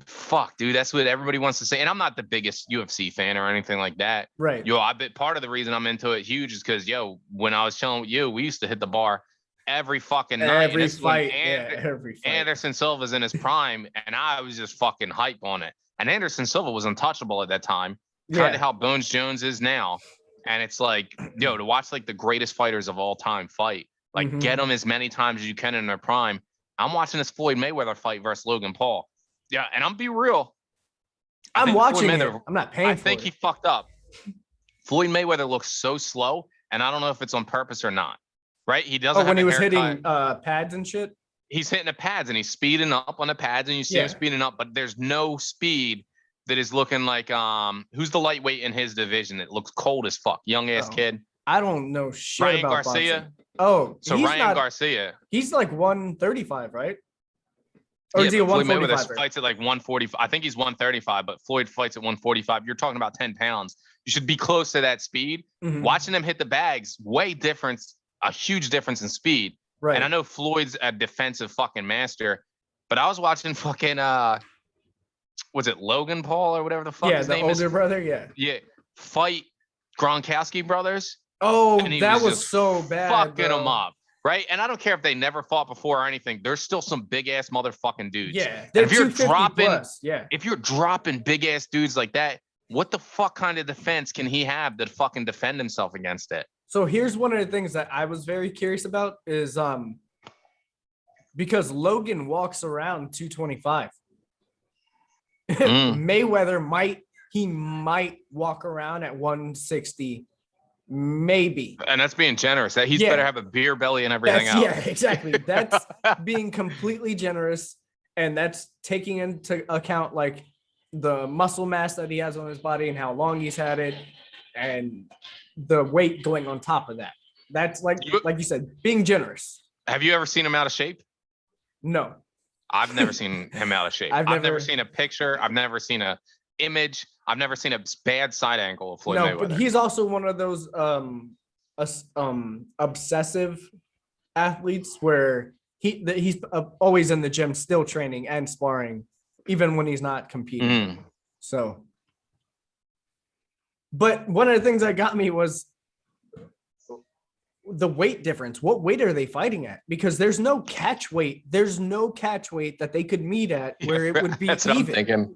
fuck, dude, that's what everybody wants to say. And I'm not the biggest UFC fan or anything like that. Right. Yo, I bet part of the reason I'm into it huge is because, yo, when I was chilling with you, we used to hit the bar every fucking night. Every fight. Every fight. Anderson Silva's in his prime, and I was just fucking hype on it. And Anderson Silva was untouchable at that time, kind of how Bones Jones is now. And it's like, yo, to watch like the greatest fighters of all time fight, like get them as many times as you can in their prime. I'm watching this Floyd Mayweather fight versus Logan Paul. Yeah, and I'm be real. I'm watching it. I'm not paying for it. I think he fucked up. Floyd Mayweather looks so slow, and I don't know if it's on purpose or not. Right? He doesn't. When he was hitting pads and shit. He's hitting the pads and he's speeding up on the pads, and you see him speeding up, but there's no speed that is looking like who's the lightweight in his division that looks cold as fuck, young ass kid. I don't know shit Ryan about Garcia. boxing. Oh, so Ryan Garcia. He's like 135, right? Or is he a Floyd 145? Mayweather fights at like 145. I think he's 135, but Floyd fights at 145. You're talking about 10 pounds. You should be close to that speed. Watching them hit the bags, a huge difference in speed. Right. And I know Floyd's a defensive fucking master, but I was watching fucking was it Logan Paul or whatever the fuck his name is? Yeah, the older brother, yeah. Fight Gronkowski brothers. Oh, that was so bad. Fucking them up. Right. And I don't care if they never fought before or anything. There's still some big ass motherfucking dudes. Yeah. If you're dropping big ass dudes like that, what the fuck kind of defense can he have to fucking defend himself against it? So here's one of the things that I was very curious about is because Logan walks around 225. Mayweather might walk around at 160. Maybe. And that's being generous. That he's better have a beer belly and everything else. Yeah, exactly. That's being completely generous. And that's taking into account like the muscle mass that he has on his body and how long he's had it and the weight going on top of that. That's like you said, being generous. Have you ever seen him out of shape? No. I've never seen him out of shape. I've never seen a picture. I've never seen a image. I've never seen a bad side angle of Floyd Mayweather. But he's also one of those obsessive athletes where he's always in the gym, still training and sparring, even when he's not competing. So, but one of the things that got me was the weight difference. What weight are they fighting at? Because there's no catch weight. There's no catch weight that they could meet at where it would be That's even. What I'm thinking.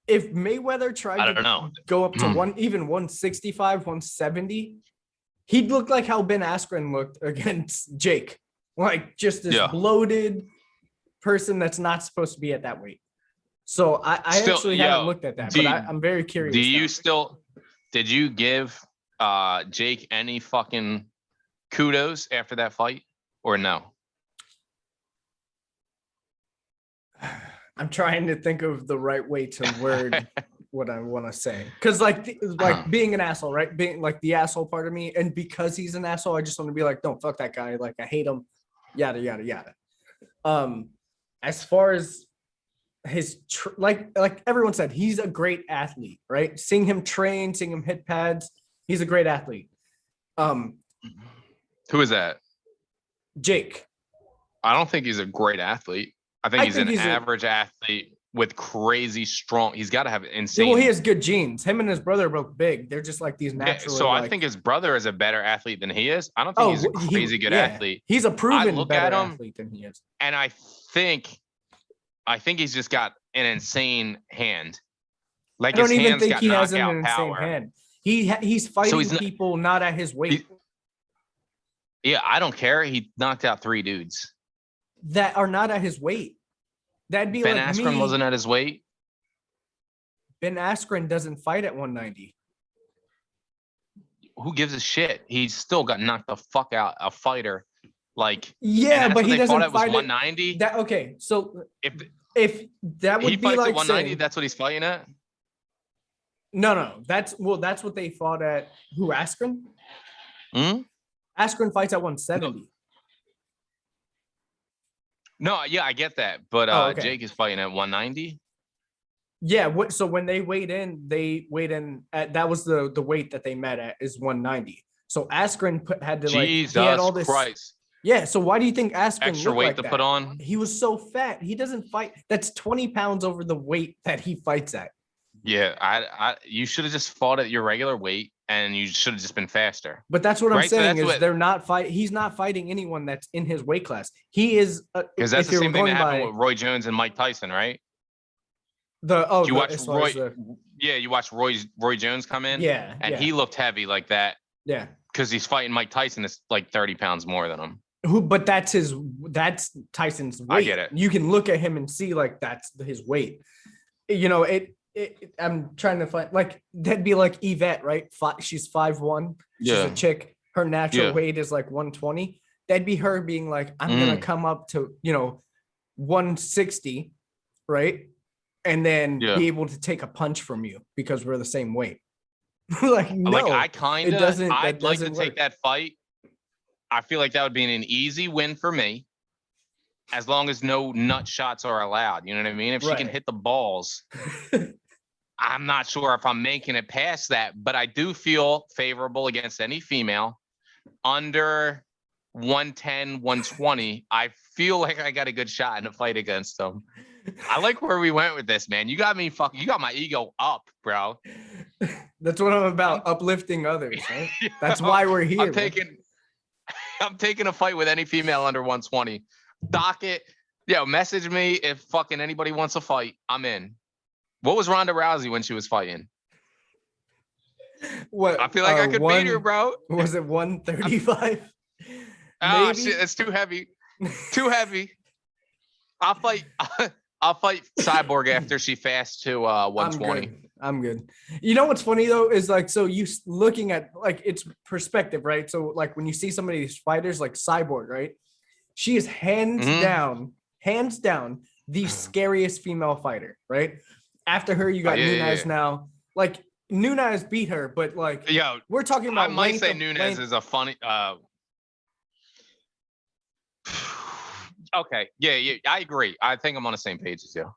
If Mayweather tried to go up to 165, 170, he'd look like how Ben Askren looked against Jake. Like just this bloated person that's not supposed to be at that weight. So I actually haven't looked at that, but I'm very curious. Did you give Jake any fucking kudos after that fight or no? I'm trying to think of the right way to word what I want to say. Because like being an asshole, right? Being like the asshole part of me, and because he's an asshole, I just want to be like, don't fuck that guy. Like I hate him. Yada yada yada. As far as his like everyone said, he's a great athlete, right? Seeing him train, seeing him hit pads, he's a great athlete. Who is that? Jake. I don't think he's a great athlete. I think he's an average athlete with crazy strong. He's got to have insane. Well, he has good genes. Him and his brother are both big. They're just like these natural. So I think his brother is a better athlete than he is. I don't think he's a crazy good athlete. He's a proven better athlete than he is. And I think he's just got an insane hand. Like I don't even think he has an insane hand. He's fighting people not at his weight. Yeah, I don't care. He knocked out 3 dudes that are not at his weight. That'd be Ben like Askren wasn't at his weight. Ben Askren doesn't fight at 190. Who gives a shit? He's still got knocked the fuck out a fighter. Like but he doesn't fight at 190. That okay? So if that would he be fights like at 190, saying, that's what he's fighting at. No, that's what they fought at. Who Askren? Askren fights at 170. No, yeah, I get that, but okay. Jake is fighting at 190. Yeah, so when they weighed in at that was the weight that they met at is 190. So Askren had to Jesus he had all this. Christ. Yeah, so why do you think Askren extra weight like to that? put on? He was so fat. He doesn't fight. That's 20 pounds over the weight that he fights at. Yeah, you should have just fought at your regular weight, and you should have just been faster. But that's what I'm saying they're not fight. He's not fighting anyone that's in his weight class. He is because that's the same thing that happened with Roy Jones and Mike Tyson, right? You watched Roy Jones come in, and he looked heavy like that. Yeah, because he's fighting Mike Tyson that's like 30 pounds more than him. But that's Tyson's weight. I get it. You can look at him and see like that's his weight. You know, I'm trying to find like that'd be like Yvette, right? She's 5'1". She's a chick. Her natural weight is like 120. That'd be her being like, I'm gonna come up to 160, right? And then be able to take a punch from you because we're the same weight. Like no, I'd like to take that fight. I feel like that would be an easy win for me, as long as no nut shots are allowed. You know what I mean? If she can hit the balls, I'm not sure if I'm making it past that, but I do feel favorable against any female under 110, 120. I feel like I got a good shot in a fight against them. I like where we went with this, man. You got my ego up, bro. That's what I'm about, uplifting others. Right? That's why we're here. I'm taking a fight with any female under 120. Dock it. Message me if fucking anybody wants a fight. I'm in. What was Ronda Rousey when she was fighing? What? I feel like I could beat her, bro. Was it 135? Oh shit, that's too heavy. Too heavy. I'll fight Cyborg after she fasts to 120. I'm good. You know what's funny though is like, so you looking at like it's perspective, right? So like when you see some of these fighters like Cyborg, right? She is hands down the scariest female fighter, right? After her, you got Nunes now. Like Nunes beat her, but like we're talking about. I might say Nunes is a funny. Okay, yeah, I agree. I think I'm on the same page as you.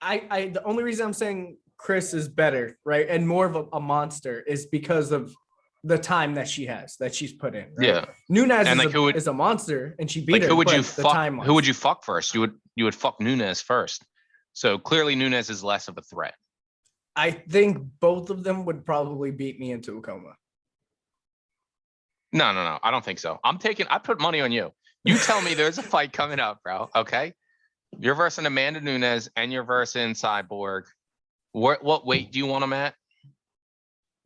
The only reason I'm saying Chris is better, right, and more of a monster is because of the time that she's put in. Right? Yeah, Nunes is a monster, and she beat her. Who would you fuck? Who would you fuck first? You would fuck Nunes first. So clearly Nunes is less of a threat. I think both of them would probably beat me into a coma. No. I don't think so. I put money on you. You tell me there's a fight coming up, bro. Okay. You're versing Amanda Nunes and you're versing Cyborg. What weight do you want them at?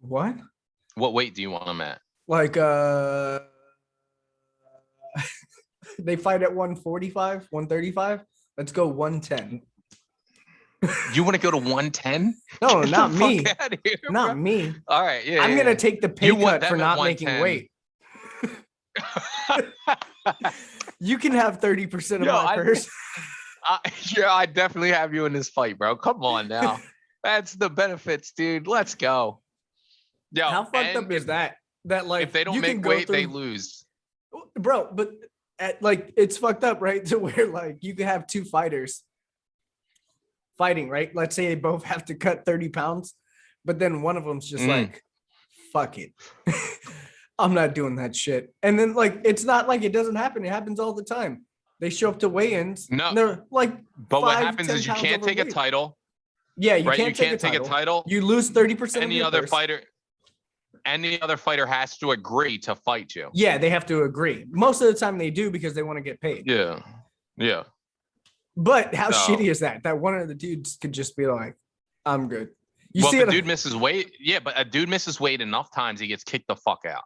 What? What weight do you want them at? Like, they fight at 145, 135. Let's go 110. You want to go to 110? No, not me. Here, not bro. me. All right. Yeah. I'm going to take the pay cut for not making weight. You can have 30% of my purse. I definitely have you in this fight, bro. Come on now. That's the benefits, dude. Let's go. Yo, How fucked and up is that? That like if they don't you can make go weight, through, they lose. bro. But like it's fucked up, right? To where like you can have two fighters fighting, right? Let's say they both have to cut 30 pounds, but then one of them's just like, fuck it. I'm not doing that shit. And then like it's not like it doesn't happen. It happens all the time. They show up to weigh-ins. No, They're like but what 5, happens 10 is you pounds can't take a overweight. title, Yeah, you right? You can't take a can't take a title. title. You lose 30% of Any your other purse. fighter, any other fighter has to agree to fight you. Yeah, they have to agree. Most of the time they do because they want to get paid. Yeah. Yeah. But how So- shitty is that? That one of the dudes could just be like, I'm good. You well, see if a it? dude misses weight, yeah, but a dude misses weight enough times, he gets kicked the fuck out.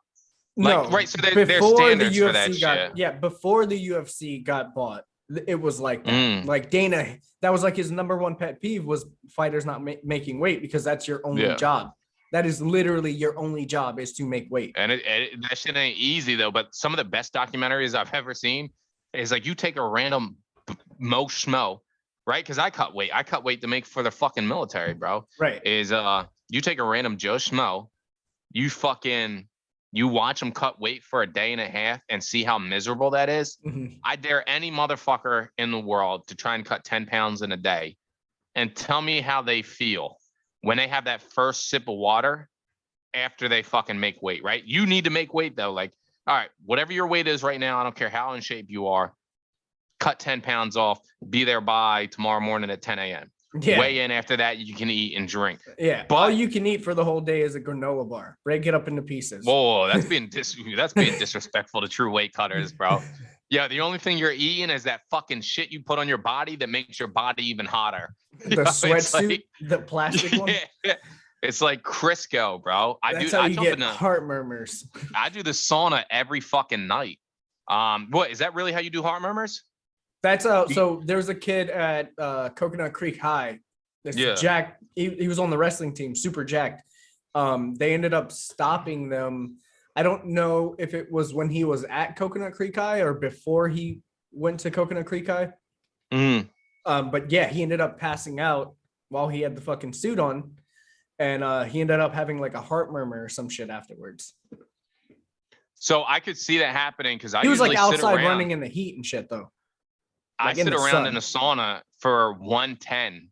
No, Like, right, so there's before the standards for that UFC got, shit. yeah, before the UFC got bought, it was like that. Mm. Like Dana, that was like his number one pet peeve was fighters not making weight because that's your only Yeah. job. That is literally your only job is to make weight. And that shit ain't easy though. But some of the best documentaries I've ever seen is like you take a random Mo Schmo, right? Because I cut weight. I cut weight to make for the fucking military, bro. Right. Is you take a random Joe Schmo, you watch him cut weight for a day and a half and see how miserable that is. Mhm. I dare any motherfucker in the world to try and cut 10 pounds in a day and tell me how they feel when they have that first sip of water after they fucking make weight, right? You need to make weight though. Like, all right, whatever your weight is right now, I don't care how in shape you are, cut 10 pounds off, be there by tomorrow morning at 10 a.m. Yeah. Weigh in after that, you can eat and drink. Yeah. But- all you can eat for the whole day is a granola bar. Break it up into pieces. Whoa, that's being disrespectful to true weight cutters, bro. Yeah, the only thing you're eating is that fucking shit you put on your body that makes your body even hotter. The sweatsuit, the plastic one. Yeah, it's like Crisco, bro. That's how you jump get in the- heart murmurs. I do the sauna every fucking night. What is that really how you do heart murmurs? That's so there's a kid at Coconut Creek High. This Yeah. Jack, he was on the wrestling team, super jacked. They ended up stopping them. I don't know if it was when he was at Coconut Creek High or before he went to Coconut Creek High. Mm. But yeah, he ended up passing out while he had the fucking suit on. And he ended up having like a heart murmur or some shit afterwards. So I could see that happening because I He was like usually sit outside around. running in the heat and shit though. I like in sit the around sun. in the sauna for 110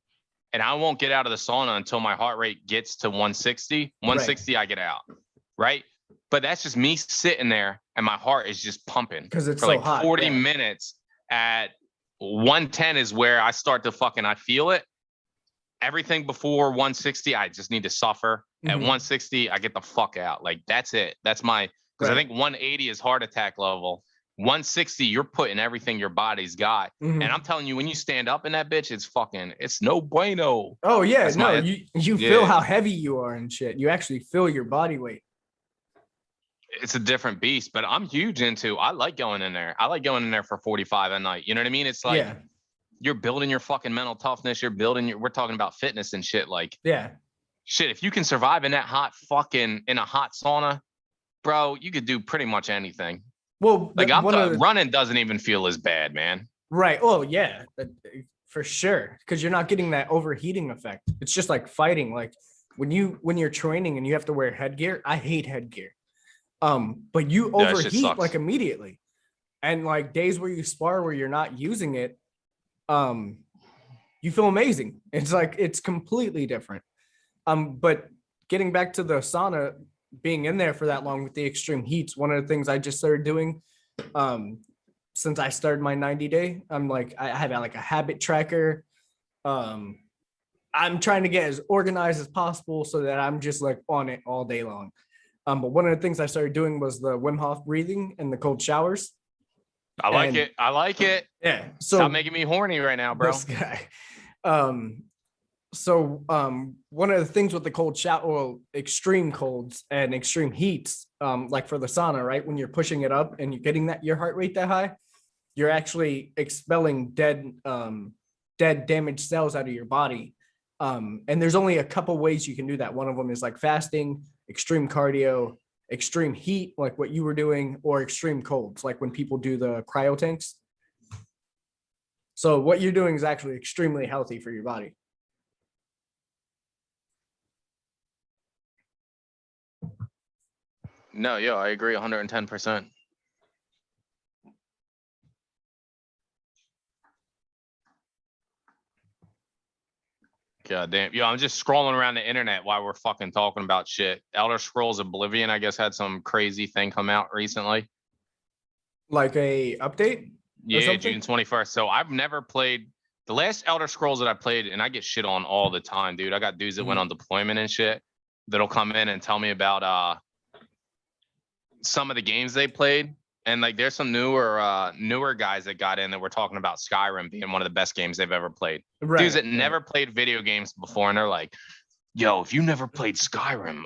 and I won't get out of the sauna until my heart rate gets to 160. 160, I get out. Right. But that's just me sitting there and my heart is just pumping Because it's for so like hot. 40 yeah. minutes. At 110 is where I start to fucking, I feel it. Everything before 160, I just need to suffer. At Mhm. 160, I get the fuck out. Like that's it. That's my, because I Right. think 180 is heart attack level. 160, you're putting everything your body's got. Mhm. And I'm telling you, when you stand up in that bitch, it's no bueno. Oh yeah, That's no, my- you feel yeah. how heavy you are and shit. You actually feel your body weight. It's a different beast, but I'm huge into, I like going in there. I like going in there for 45 a night. You know what I mean? It's like, yeah, you're building your fucking mental toughness. You're building we're talking about fitness and shit. Like, yeah. shit, if you can survive in that hot fucking, in a hot sauna, bro, you could do pretty much anything. Well, Like one running doesn't even feel as bad, man. right. Oh yeah, for sure. Because you're not getting that overheating effect. It's just like fighting. Like when you're training and you have to wear headgear. I hate headgear. But you Yeah, that shit overheat sucks. like immediately, and like days where you spar where you're not using it, you feel amazing. It's like it's completely different. But getting back to the sauna, being in there for that long with the extreme heats, one of the things I just started doing, since I started my 90-day, I'm like, I have like a habit tracker. I'm trying to get as organized as possible so that I'm just like on it all day long. But one of the things I started doing was the Wim Hof breathing and the cold showers. I like And- it. I like it. Yeah. So Stop making me horny right now, bro. this guy. One of the things with the cold shower, well, extreme colds and extreme heats, like for the sauna, right? When you're pushing it up and you're getting your heart rate that high, you're actually expelling dead damaged cells out of your body. And there's only a couple ways you can do that. One of them is like fasting, extreme cardio, extreme heat, like what you were doing, or extreme colds, like when people do the cryo tanks. So what you're doing is actually extremely healthy for your body. No, yo, I agree 110%. God damn. Yo, I'm just scrolling around the internet while we're fucking talking about shit. Elder Scrolls Oblivion, I guess, had some crazy thing come out recently. Like a update? Yeah, June 21st. So I've never played the last Elder Scrolls that I played, and I get shit on all the time, dude. I got dudes that went on deployment and shit that'll come in and tell me about some of the games they played. And like there's some newer guys that got in that were talking about Skyrim being one of the best games they've ever played. Right, Dudes that never played video games before, and they're like, yo, if you never played Skyrim,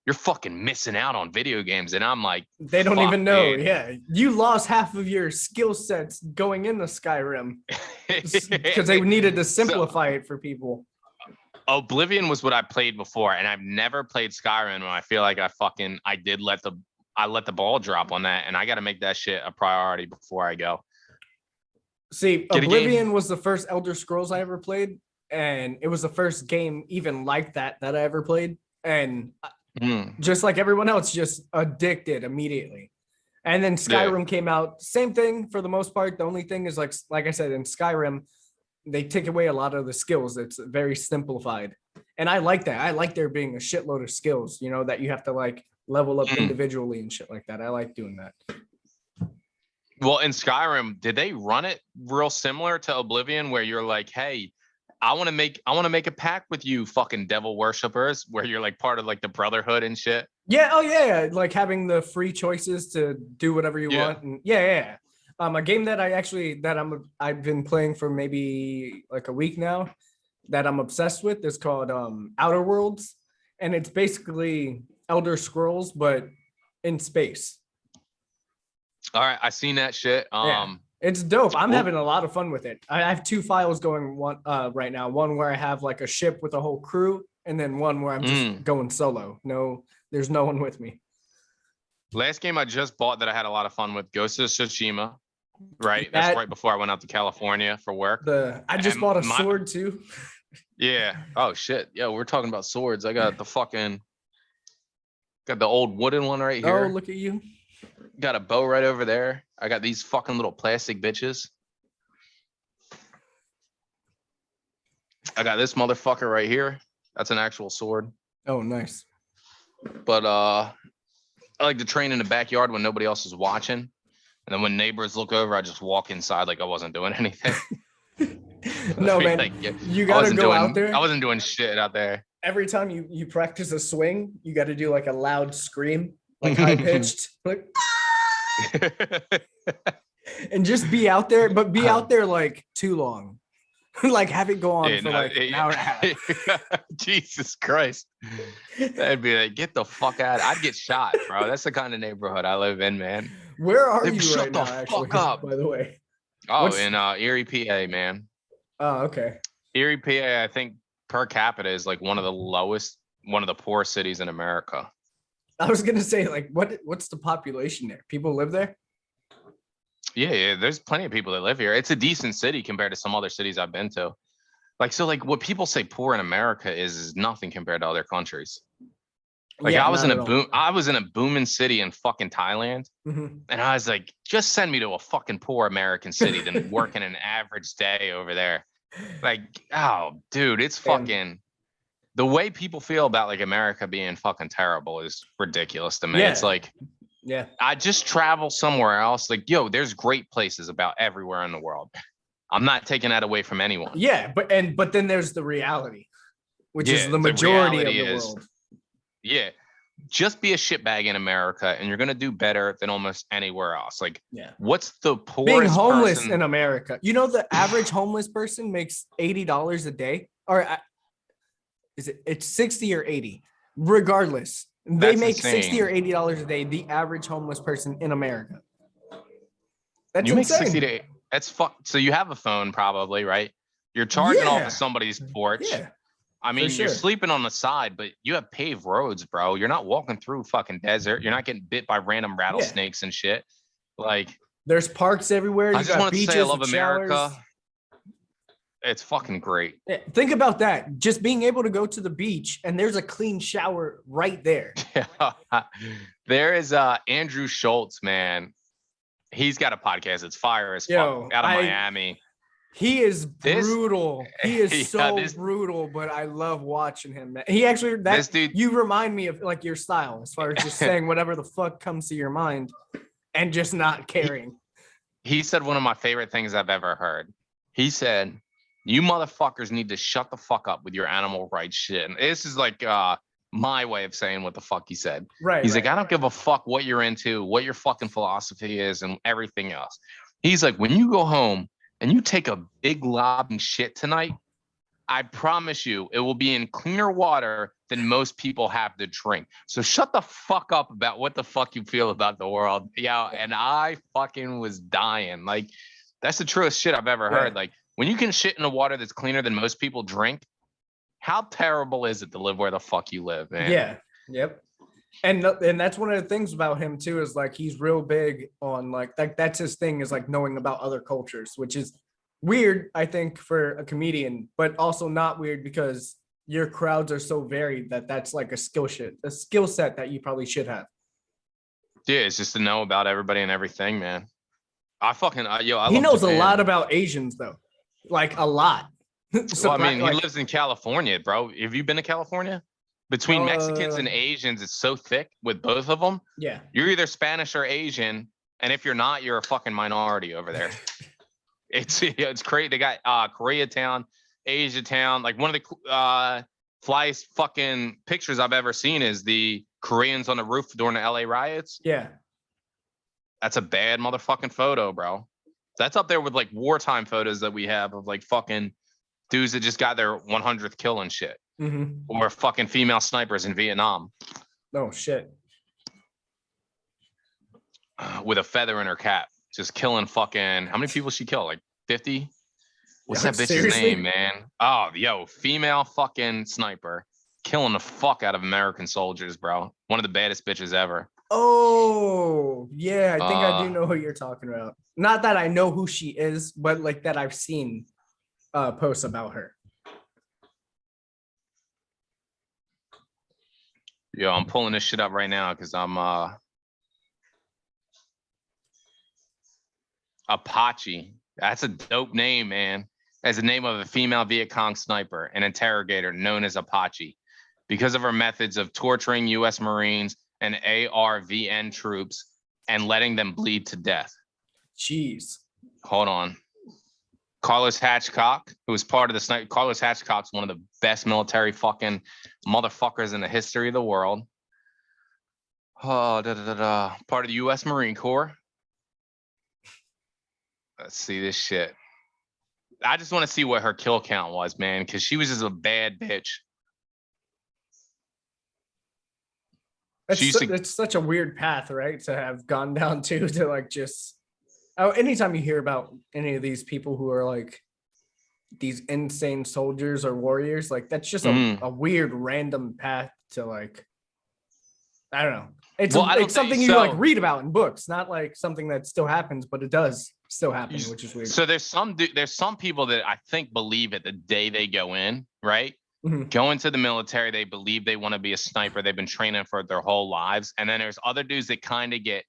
you're fucking missing out on video games. And I'm like, they don't even know. Dude. Yeah, you lost half of your skill sets going into Skyrim because they needed to simplify it for people. Oblivion was what I played before, and I've never played Skyrim. And I feel like I let the ball drop on that, and I got to make that shit a priority before I go. See, Oblivion was the first Elder Scrolls I ever played, and it was the first game even like that I ever played. And just like everyone else, just addicted immediately. And then Skyrim came out, same thing for the most part. The only thing is like I said, in Skyrim, they take away a lot of the skills. It's very simplified. And I like that. I like there being a shitload of skills, you know, that you have to like level up individually and shit like that. I like doing that. Well, in Skyrim, did they run it real similar to Oblivion, where you're like, hey, I want to make a pact with you, fucking devil worshippers, where you're like part of like the Brotherhood and shit? Yeah. Oh yeah. Like having the free choices to do whatever you want. And yeah. A game that I've been playing for maybe like a week now that I'm obsessed with is called Outer Worlds, and it's basically Elder Scrolls but in space. All right, I seen that shit. It's dope. I'm having a lot of fun with it. I have two files going right now. One where I have like a ship with a whole crew, and then one where I'm just going solo. No, there's no one with me. Last game I just bought that I had a lot of fun with, Ghost of Tsushima. Right, that's right before I went out to California for work. I just bought a sword too. Yeah. Oh shit. Yeah, we're talking about swords. I got the old wooden one right here. Oh, look at you. Got a bow right over there. I got these fucking little plastic bitches. I got this motherfucker right here. That's an actual sword. Oh, nice. But I like to train in the backyard when nobody else is watching. And then when neighbors look over, I just walk inside like I wasn't doing anything. No, man. Like, you got to go out there. I wasn't doing shit out there. Every time you practice a swing, you got to do like a loud scream, like high pitched, like, and just be out there, but be out there like too long. Like have it go on for like an hour and a half. Jesus Christ. That'd be like, get the fuck out. I'd get shot, bro. That's the kind of neighborhood I live in, man. Where are you right now, actually, up. By the way? Oh, in Erie, PA, man. Oh, okay. Erie, PA, I think per capita is like one of the poorest cities in America. I was gonna say, like, what's the population there? People live there? Yeah, there's plenty of people that live here. It's a decent city compared to some other cities I've been to. Like, so like what people say poor in America is nothing compared to other countries. Like I was in a booming city in fucking Thailand. And I was like, just send me to a fucking poor American city than working an average day over there. Like, oh dude, it's fucking the way people feel about like America being fucking terrible is ridiculous to me. It's like, I just travel somewhere else. Like, yo, there's great places about everywhere in the world. I'm not taking that away from anyone. Yeah, but then there's the reality, which is the majority of the world. Yeah. Just be a shitbag in America and you're going to do better than almost anywhere else. Like, what's the poorest being homeless person in America? You know, the average homeless person makes $80 a day, or it's 60 or 80, regardless. They make insane. 60 or $80 a day. The average homeless person in America. That's you insane. Make 60 to 80. That's so you have a phone probably, right? You're charging off of somebody's porch. Yeah. I mean, you're sleeping on the side, but you have paved roads, bro. You're not walking through fucking desert. You're not getting bit by random rattlesnakes and shit. Like, there's parks everywhere. I just want to say I love America. It's fucking great. Yeah, think about that. Just being able to go to the beach and there's a clean shower right there. There is Andrew Schultz, man. He's got a podcast. It's fire as fuck Yo, out of Miami. He is This- brutal. He is Yeah, so this- brutal, but I love watching him. Man. He actually This dude- you remind me of like your style as far as just saying whatever the fuck comes to your mind and just not caring. He said one of my favorite things I've ever heard. He said, "You motherfuckers need to shut the fuck up with your animal rights shit." And this is like my way of saying what the fuck he said. Right. He's like, "I don't give a fuck what you're into, what your fucking philosophy is, and everything else." He's like, "When you go home and you take a big lobbing shit tonight, I promise you it will be in cleaner water than most people have to drink. So shut the fuck up about what the fuck you feel about the world." Yeah, and I fucking was dying. Like, that's the truest shit I've ever heard. Like, when you can shit in the water that's cleaner than most people drink, how terrible is it to live where the fuck you live, man? Yeah. Yep. And that's one of the things about him too, is like he's real big on like that's his thing, is like knowing about other cultures, which is weird, I think, for a comedian, but also not weird because your crowds are so varied that's like a skill set that you probably should have. Yeah, it's just to know about everybody and everything, man. I fucking I He love knows Japan. a lot about Asians though, like a lot. So Well, I mean, like, he lives in California, bro. Have you been to California? Between Mexicans and Asians, it's so thick with both of them. yeah. You're either Spanish or Asian, and if you're not, you're a fucking minority over there. It's crazy. They got Koreatown, Asia Town. Like, one of the flyest fucking pictures I've ever seen is the Koreans on the roof during the LA riots. Yeah. That's a bad motherfucking photo, bro. That's up there with like wartime photos that we have of like fucking dudes that just got their 100th kill and shit, or fucking female snipers in Vietnam. Oh shit. With a feather in her cap, just killing fucking, how many people she killed? Like 50? What's that bitch's Seriously? name, man? Oh, yo, female fucking sniper killing the fuck out of American soldiers, bro. One of the baddest bitches ever. Oh yeah, I think I do know who you're talking about. Not that I know who she is, but like that I've seen posts about her. Yo, I'm pulling this shit up right now because I'm Apache. That's a dope name, man. As the name of a female Viet Cong sniper and interrogator known as Apache, because of her methods of torturing U.S. Marines and ARVN troops and letting them bleed to death. Jeez. Hold on. Carlos Hatchcock, who was part of the sniper. Carlos Hatchcock's one of the best military fucking motherfuckers in the history of the world. Oh, part of the U.S. Marine Corps. Let's see this shit. I just want to see what her kill count was, man, because she was just a bad bitch. It's such a weird path, right? To have gone down to like just. Oh, anytime you hear about any of these people who are like these insane soldiers or warriors, like that's just a weird random path to like, I don't know. It's something you like read about in books, not like something that still happens, but it does still happen, which is weird. So there's some people that I think believe it the day they go in, right? Go into the military, they believe they want to be a sniper. They've been training for their whole lives. And then there's other dudes that kind of get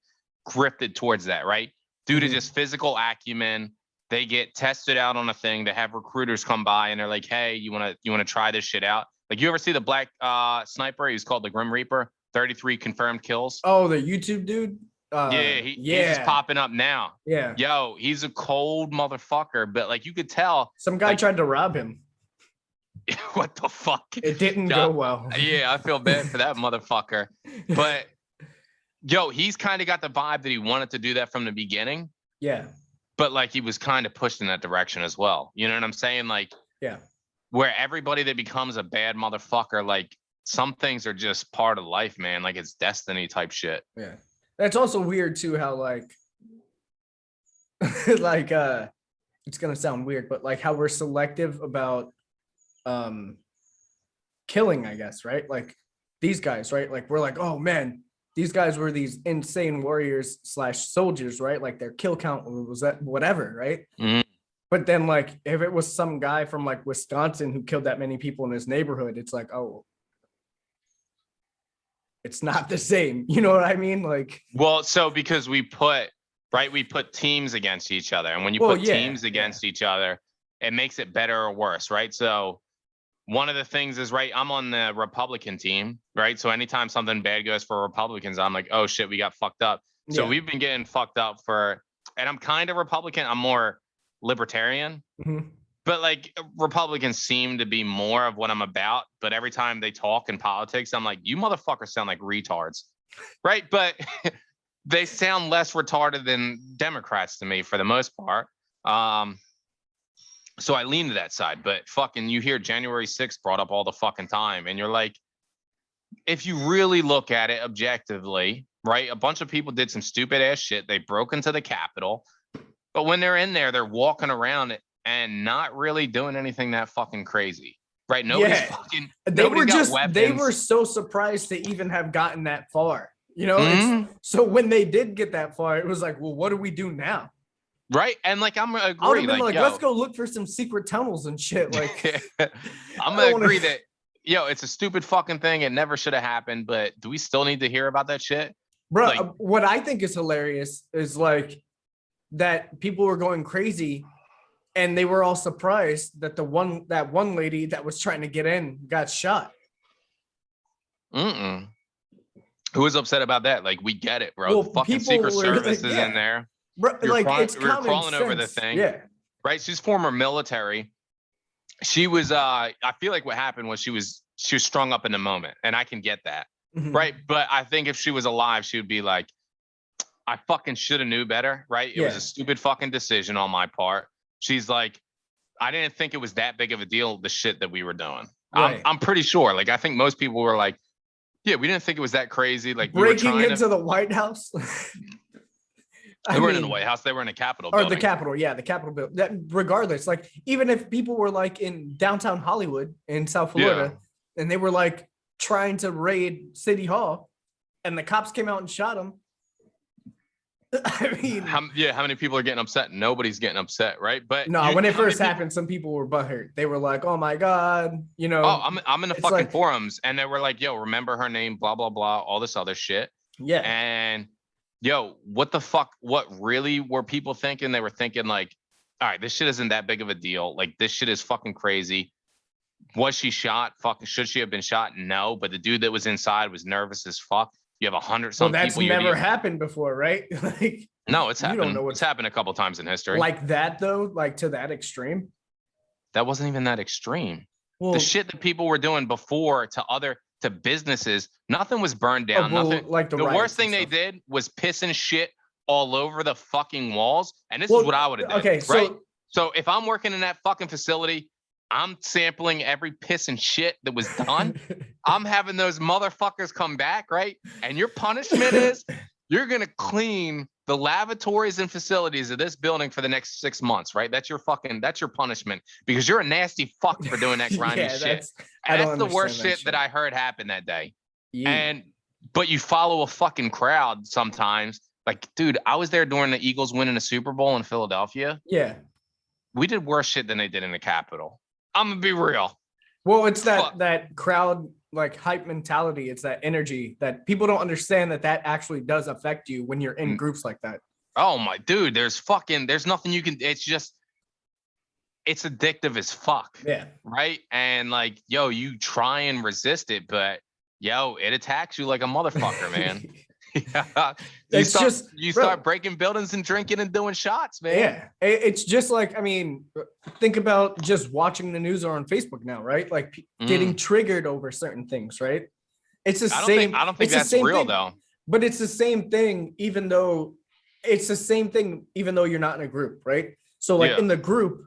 grifted towards that, right? Due to just physical acumen, they get tested out on a thing. They have recruiters come by and they're like, "Hey, you wanna try this shit out?" Like, you ever see the black sniper? He's called the Grim Reaper. 33 confirmed kills. Oh, the YouTube dude. He's just popping up now. Yeah. Yo, he's a cold motherfucker, but like you could tell. Some guy tried to rob him. What the fuck? It didn't go well. Yeah, I feel bad for that motherfucker. But yo, he's kind of got the vibe that he wanted to do that from the beginning. Yeah. But like he was kind of pushed in that direction as well. You know what I'm saying? Like, yeah. Where everybody that becomes a bad motherfucker, like some things are just part of life, man. Like it's destiny type shit. Yeah. That's also weird too, how like like it's gonna sound weird, but like how we're selective about killing, I guess, right? Like these guys, right? Like we're like, oh man, these guys were these insane warriors / soldiers, right? Like their kill count was that whatever, right? But then, like, if it was some guy from like Wisconsin who killed that many people in his neighborhood, it's like, oh, it's not the same. You know what I mean? Like, Well, so because we put teams against each other, and when you well, put teams against each other, it makes it better or worse, right? So one of the things is, right, I'm on the Republican team, right? So anytime something bad goes for Republicans, I'm like, oh shit, we got fucked up. So yeah. we've been getting fucked up and I'm kind of Republican. I'm more libertarian, Mhm. but like Republicans seem to be more of what I'm about. But every time they talk in politics, I'm like, you motherfuckers sound like retards, right? But they sound less retarded than Democrats to me for the most part. So I lean to that side, but fucking you hear January 6th brought up all the fucking time. And you're like, if you really look at it objectively, right? A bunch of people did some stupid ass shit. They broke into the Capitol, but when they're in there, they're walking around and not really doing anything that fucking crazy, right? Nobody's fucking, They were so surprised to even have gotten that far. You know, Mhm. So when they did get that far, it was like, well, what do we do now? Right. And like, I'm gonna I would agree, have been like, yo, let's go look for some secret tunnels and shit. Like, I'm gonna agree that, yo, it's a stupid fucking thing. It never should have happened, but do we still need to hear about that shit? bro, Like, what I think is hilarious is like that people were going crazy and they were all surprised that that one lady that was trying to get in got shot. Who was upset about that? Like, we get it, bro. Well, The fucking people Secret were Service like, is in there. Bro, like it's We were common crawling over the sense. thing. Yeah. Right. She's former military. She was I feel like what happened was she was strung up in the moment, and I can get that. Mhm. Right. But I think if she was alive, she would be like, I fucking should have knew better. Right. It was Yeah. a stupid fucking decision on my part. She's like, I didn't think it was that big of a deal, the shit that we were doing. Right. I'm pretty sure. Like, I think most people were like, yeah, we didn't think it was that crazy. Like, we were Breaking trying into the White House. They weren't in the White House. They were in a Capitol or building. the Capitol. Yeah, the Capitol building. That, regardless, like even if people were like in downtown Hollywood in South Florida, and they were like trying to raid City Hall, and the cops came out and shot them. I mean, how many people are getting upset? Nobody's getting upset, right? But no, when it first happened, some people were butthurt. They were like, "Oh my god," you know. Oh, I'm in the fucking like, forums, and they were like, "Yo, remember her name? Blah blah blah, all this other shit." Yeah. And yo, what the fuck? What really were people thinking? They were thinking like, all right, this shit isn't that big of a deal. Like, this shit is fucking crazy. Was she shot? Fucking, should she have been shot? No, but the dude that was inside was nervous as fuck. You have 100 some well, that's people. Never happened before, right? Like, no, it's happened. Don't know it's happened a couple times in history. Like that though, like to that extreme. That wasn't even that extreme. Well, the shit that people were doing before to businesses, nothing was burned down. Nothing. Like the worst thing they did was pissing shit all over the fucking walls. And this is what I would have done. Okay, right? So if I'm working in that fucking facility, I'm sampling every piss and shit that was done. I'm having those motherfuckers come back, right? And your punishment is you're going to clean the lavatories and facilities of this building for the next 6 months, right? That's your punishment because you're a nasty fuck for doing that grimy shit. That's the worst shit that I heard happen that day. Yeah. But you follow a fucking crowd sometimes. Like, dude, I was there during the Eagles winning a Super Bowl in Philadelphia. Yeah. We did worse shit than they did in the Capitol. I'm gonna be real. Well, it's that crowd like hype mentality. It's that energy that people don't understand that actually does affect you when you're in groups like that. Oh my dude, there's nothing you can. It's addictive as fuck. Yeah. Right. And like, yo, you try and resist it, but yo, it attacks you like a motherfucker, man. Yeah. You start breaking buildings and drinking and doing shots, man. Yeah. It's just like, I mean, think about just watching the news or on Facebook now, right? Like getting triggered over certain things, right? It's the same. I don't think that's real though. But it's the same thing, even though you're not in a group, right? So like in the group,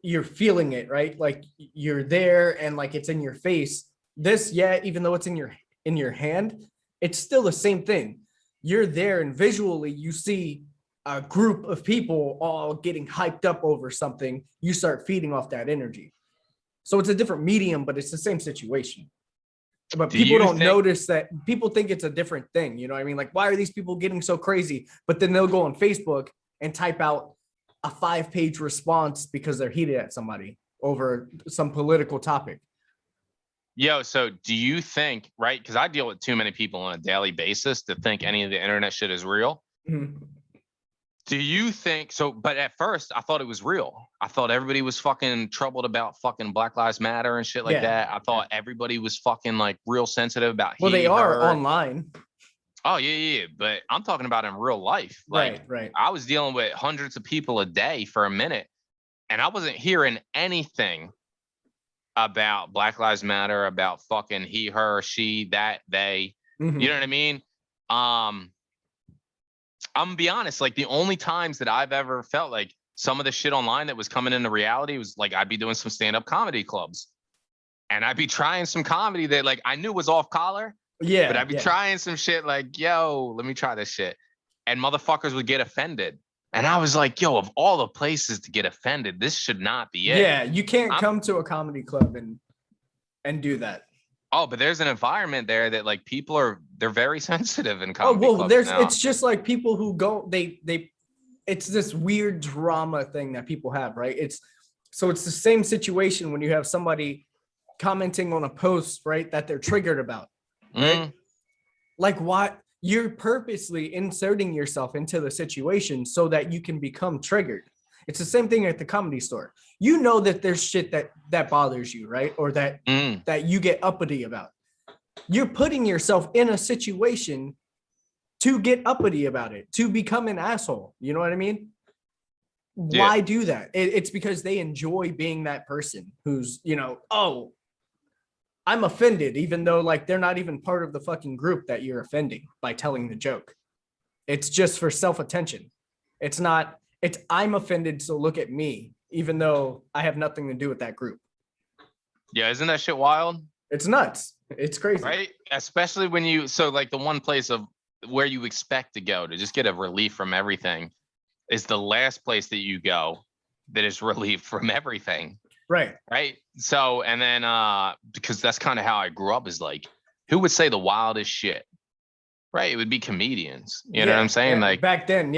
you're feeling it, right? Like you're there and like it's in your face. Even though it's in your hand, it's still the same thing. You're there and visually you see a group of people all getting hyped up over something. You start feeding off that energy. So it's a different medium, but it's the same situation. But people don't notice that. People think it's a different thing. You know what I mean? Like, why are these people getting so crazy? But then they'll go on Facebook and type out a 5-page response because they're heated at somebody over some political topic. Yo, so do you think, right? Because I deal with too many people on a daily basis to think any of the internet shit is real. Mm-hmm. Do you think so? But at first, I thought it was real. I thought everybody was fucking troubled about fucking Black Lives Matter and shit like that. I thought everybody was fucking like real sensitive about. Well, they are her. online. Oh yeah. But I'm talking about in real life. Like, right. I was dealing with hundreds of people a day for a minute, and I wasn't hearing anything about Black Lives Matter, about fucking he, her, she, that, they. Mm-hmm. You know what I mean? I'm gonna be honest, like the only times that I've ever felt like some of the shit online that was coming into reality was like I'd be doing some stand-up comedy clubs and I'd be trying some comedy that like I knew was off collar. Yeah. But I'd be trying some shit like, yo, let me try this shit. And motherfuckers would get offended. And I was like, yo, of all the places to get offended, this should not be it. Yeah, you can't come to a comedy club and do that. Oh, but there's an environment there that like they're very sensitive in comedy clubs now. It's just like people who go, it's this weird drama thing that people have, right? It's the same situation when you have somebody commenting on a post, right, that they're triggered about, right? Like, why you're purposely inserting yourself into the situation so that you can become triggered. It's the same thing at the Comedy Store. You know that there's shit that bothers you, right? Or that you get uppity about. You're putting yourself in a situation to get uppity about it, to become an asshole. You know what I mean? Yeah. Why do that? It's because they enjoy being that person who's, oh, I'm offended, even though like they're not even part of the fucking group that you're offending by telling the joke. It's just for self-attention. It's I'm offended, so look at me, even though I have nothing to do with that group. Yeah, isn't that shit wild? It's nuts. It's crazy. Right? Especially when like the one place of where you expect to go to just get a relief from everything is the last place that you go that is relief from everything. Right. So, and then because that's kind of how I grew up, is like, who would say the wildest shit? Right? It would be comedians. You know what I'm saying? Yeah. Like back then,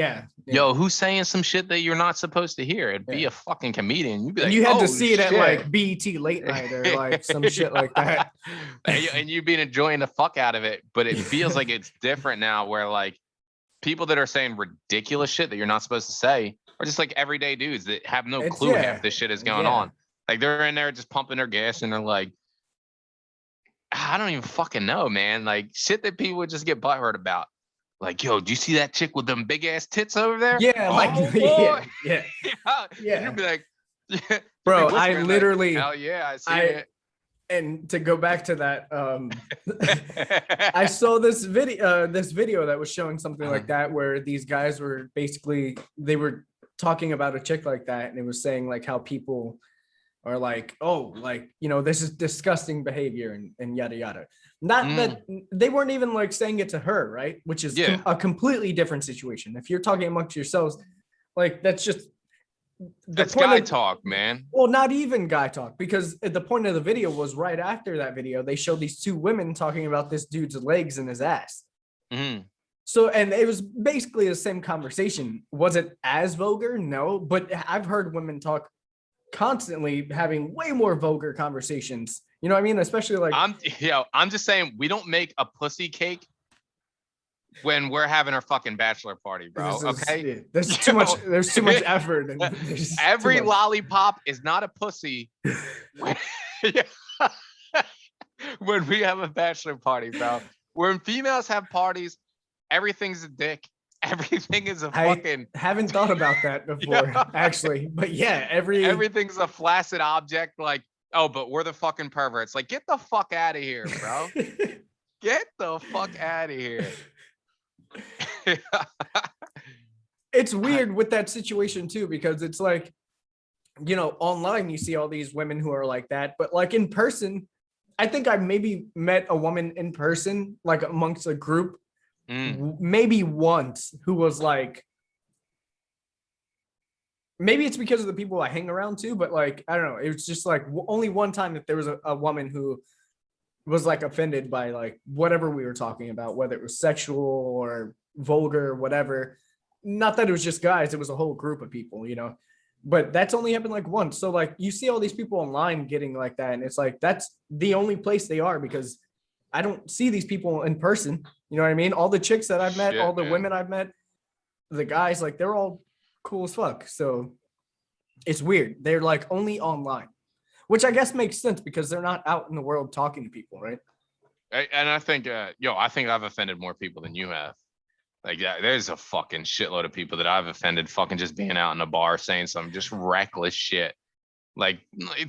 yo, who's saying some shit that you're not supposed to hear? It'd be a fucking comedian. You'd be like, you had to see it at like BET late night or like some shit like that. And you've been enjoying the fuck out of it, but it feels like it's different now, where like people that are saying ridiculous shit that you're not supposed to say are just like everyday dudes that have no clue half this shit is going on. Like they're in there just pumping their gas and they're like, I don't even fucking know, man. Like shit that people would just get butthurt about. Like, yo, do you see that chick with them big ass tits over there? Yeah, yeah. And you'd be like, bro, I literally, hell yeah, I see it. And to go back to that, I saw this video that was showing something like that, where these guys were they were talking about a chick like that, and it was saying like how people are like, oh, like, this is disgusting behavior and yada yada. Not that they weren't even like saying it to her, right? Which is a completely different situation. If you're talking amongst yourselves, like that's just that's guy talk, man. Well, not even guy talk, because the point of the video was right after that video, they showed these two women talking about this dude's legs and his ass. So, and it was basically the same conversation. Was it as vulgar? No, but I've heard women talk constantly having way more vulgar conversations. You know what I mean? Especially like I'm just saying, we don't make a pussy cake when we're having our fucking bachelor party, bro. Okay. There's too much effort. And every lollipop is not a pussy. When we have a bachelor party, bro. When females have parties, everything's a dick. Everything is a fucking. I haven't thought about that before, actually. But yeah, everything's a flaccid object. Like, oh, but we're the fucking perverts. Like, get the fuck out of here, bro. Get the fuck out of here. It's weird with that situation too, because it's like, online you see all these women who are like that, but like in person, I think I maybe met a woman in person, like amongst a group, maybe once, who was like, maybe it's because of the people I hang around too, but like, I don't know. It was just like only one time that there was a woman who was like offended by like whatever we were talking about, whether it was sexual or vulgar or whatever. not that it was just guys, it was a whole group of people, but that's only happened like once. So like you see all these people online getting like that, and it's like that's the only place they are, because I don't see these people in person. You know what I mean? All the chicks that I've met, all the women I've met, the guys, like they're all cool as fuck. So it's weird. They're like only online, which I guess makes sense because they're not out in the world talking to people, right? And I think, I think I've offended more people than you have. Like, yeah, there's a fucking shitload of people that I've offended fucking just being out in a bar saying some just reckless shit. Like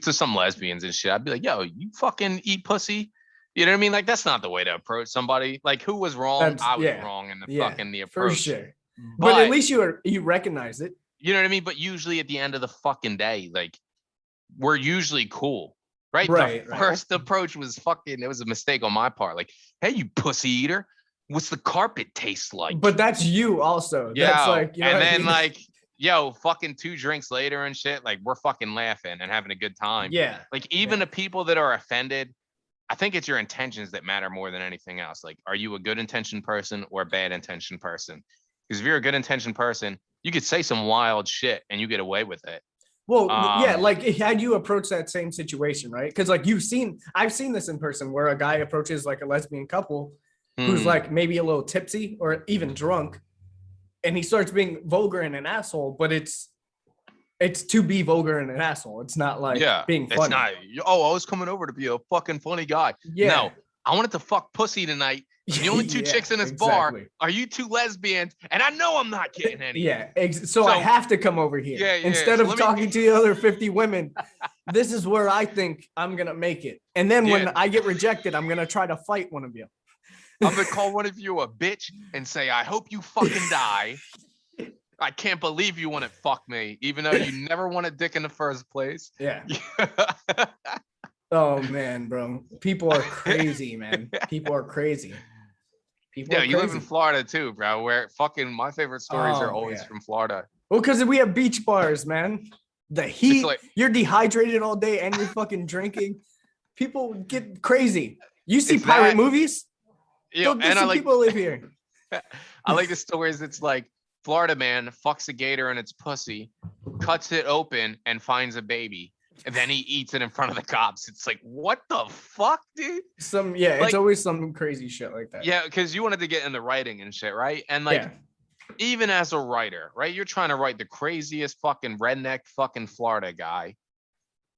to some lesbians and shit. I'd be like, yo, you fucking eat pussy. You know what I mean? Like, that's not the way to approach somebody. Like, who was wrong? I was wrong in the fucking the approach. For sure. But at least you recognize it. You know what I mean? But usually at the end of the fucking day, like, we're usually cool. Right? The first approach was fucking, it was a mistake on my part. Like, hey, you pussy eater. What's the carpet taste like? But that's you also. Yeah. That's like, and then like, yo, fucking 2 drinks later and shit, like we're fucking laughing and having a good time. Yeah. Like even the people that are offended, I think it's your intentions that matter more than anything else. Like, are you a good intention person or a bad intention person? Because if you're a good intention person, you could say some wild shit and you get away with it. Well, yeah, like had you approached that same situation, right? Because like I've seen this in person where a guy approaches like a lesbian couple who's like maybe a little tipsy or even drunk, and he starts being vulgar and an asshole, but it's to be vulgar and an asshole. It's not like being funny. It's not, oh, I was coming over to be a fucking funny guy. Yeah. No, I wanted to fuck pussy tonight. The only 2 chicks in this bar are you 2 lesbians, and I know I'm not getting any. Yeah, so I have to come over here. Instead of talking to the other 50 women, this is where I think I'm going to make it. And then when I get rejected, I'm going to try to fight one of you. I'm going to call one of you a bitch and say, I hope you fucking die. I can't believe you want to fuck me, even though you never wanted dick in the first place. Yeah. Oh, man, bro. People are crazy, man. People are crazy. You live in Florida too, bro, where fucking my favorite stories are always from Florida. Well, because we have beach bars, man. The heat, you're dehydrated all day and you're fucking drinking. People get crazy. You see pirate movies? Yeah, and I like people live here. I like the stories. It's like Florida man fucks a gator in its pussy, cuts it open, and finds a baby. And then he eats it in front of the cops. It's like, what the fuck, dude? It's always some crazy shit like that. Yeah, because you wanted to get into writing and shit, right? And like, even as a writer, right? You're trying to write the craziest fucking redneck fucking Florida guy.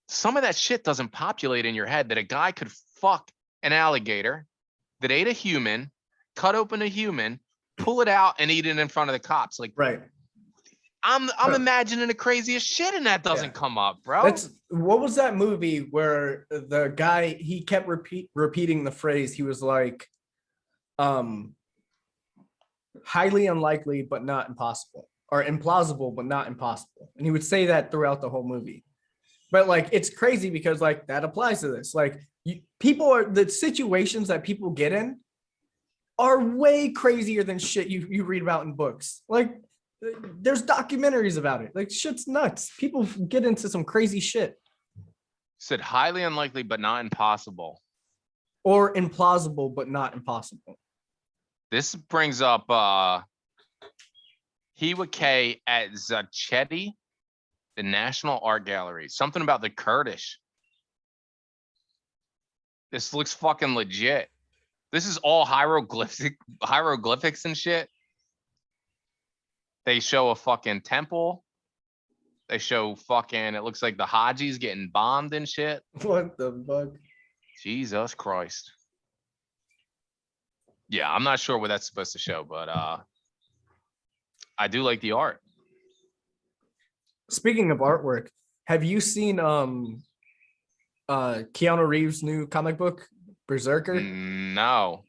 Some of that shit doesn't populate in your head that a guy could fuck an alligator that ate a human, cut open a human, pull it out, and eat it in front of the cops. Like, I'm imagining the craziest shit, and that doesn't come up, bro. What was that movie where the guy, he kept repeating the phrase? He was like, highly unlikely but not impossible, or implausible but not impossible, and he would say that throughout the whole movie. But like, it's crazy because like that applies to this. Like, the situations that people get in are way crazier than shit you read about in books. Like, there's documentaries about it. Like, shit's nuts. People get into some crazy shit. Said highly unlikely but not impossible, or implausible but not impossible. This brings up Hiwake at Zachetti, the National Art Gallery. Something about the Kurdish. This looks fucking legit. This is all hieroglyphics and shit. They show a fucking temple. They show fucking, it looks like the Hajis getting bombed and shit. What the fuck? Jesus Christ. Yeah, I'm not sure what that's supposed to show, but I do like the art. Speaking of artwork, have you seen Keanu Reeves' new comic book, Berserker? No.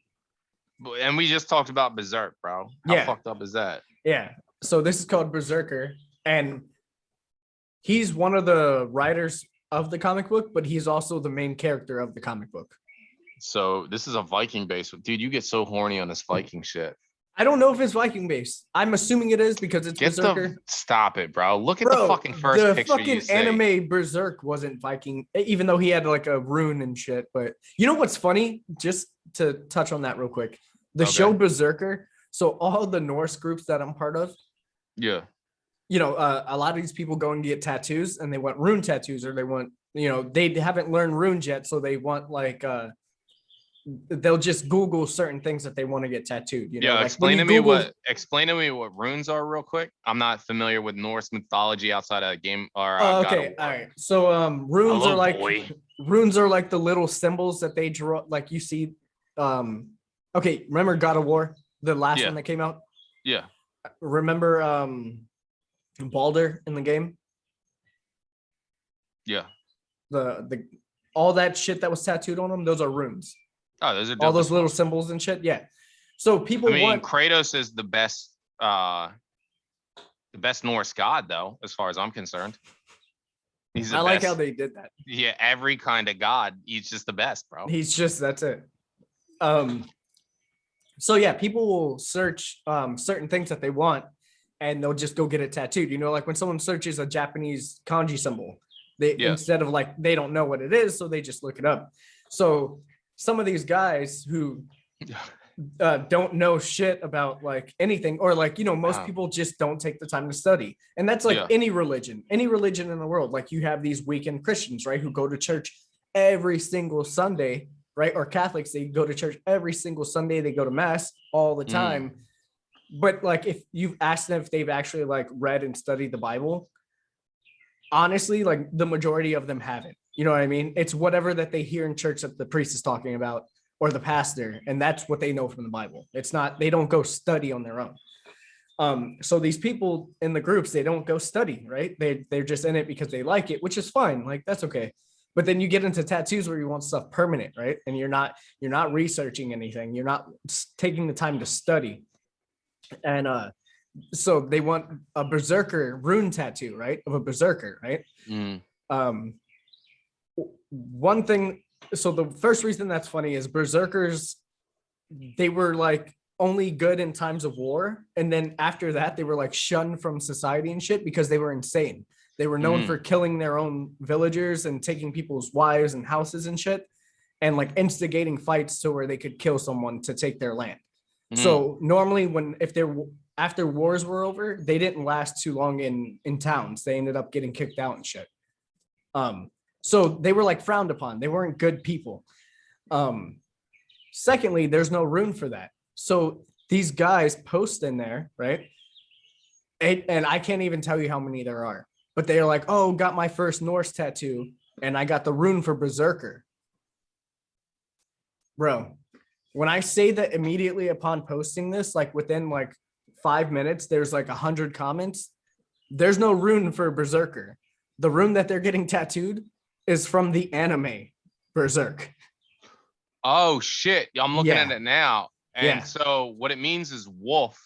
And we just talked about Berserk, bro. How fucked up is that? Yeah. So this is called Berserker, and he's one of the writers of the comic book, but he's also the main character of the comic book. So this is a Viking base. Dude, you get so horny on this Viking shit. I don't know if it's Viking based. I'm assuming it is because it's Berserker. Stop it, bro. Look at the fucking first picture. The fucking anime Berserk wasn't Viking, even though he had like a rune and shit. But you know what's funny? Just to touch on that real quick. The show Berserker. So all the Norse groups that I'm part of, Yeah. You know, a lot of these people go and get tattoos and they want rune tattoos, or they want, you know, they haven't learned runes yet. So they want like, they'll just Google certain things that they want to get tattooed. You know, Yeah, like when you Google, explain to me what runes are real quick. I'm not familiar with Norse mythology outside of game or God of okay, all War. right. So runes are Hello, like boy. the little symbols that they draw, like you see. Okay, remember God of War, the last Yeah, one that came out? yeah, Remember Baldur in the game? yeah. The all that shit that was tattooed on them, those are runes. Oh, those are All dope as those little fuck. symbols and shit. Yeah. So I people mean, want. Kratos is the best Norse god, though, as far as I'm concerned. He's the I like how best. they did that. Yeah, every kind of god, he's just the best, bro. He's just, that's it. So yeah, people will search certain things that they want, and they'll just go get it tattooed. You know, like when someone searches a Japanese kanji symbol, they, Yeah. instead of like, they don't know what it is, so they just look it up. So some of these guys who don't know shit about like anything, or like, you know, most people just don't take the time to study. And that's like Yeah. any religion in the world. Like you have these weekend Christians, right, who go to church every single Sunday, right? Or Catholics, they go to church every single Sunday, they go to mass all the time. But like if you've asked them if they've actually like read and studied the Bible, honestly, like the majority of them haven't. You know what I mean? It's whatever that they hear in church that the priest is talking about, or the pastor, and that's what they know from the Bible. It's not, they don't go study on their own. So these people in the groups, they don't go study, right? They're just in it because they like it, which is fine. Like that's okay. But then you get into tattoos where you want stuff permanent, right? And you're not researching anything. You're not taking the time to study. And so they want a Berserker rune tattoo, right? Of a Berserker, right? One thing, so the first reason that's funny is Berserkers, they were like only good in times of war, and then after that they were like shunned from society and shit because they were insane. They were known for killing their own villagers and taking people's wives and houses and shit, and like instigating fights to where they could kill someone to take their land. So normally if they're after wars were over, they didn't last too long in towns. They ended up getting kicked out and shit. So they were like frowned upon. They weren't good people. Secondly, there's no room for that. So these guys post in there, right? And I can't even tell you how many there are, but they're like, oh, got my first Norse tattoo, and I got the rune for Berserker. Bro, when I say that immediately upon posting this, like within like 5 minutes, there's like 100 comments. There's no rune for Berserker. The rune that they're getting tattooed is from the anime Berserk. Oh shit! I'm looking at it now, and Yeah. so what it means is wolf.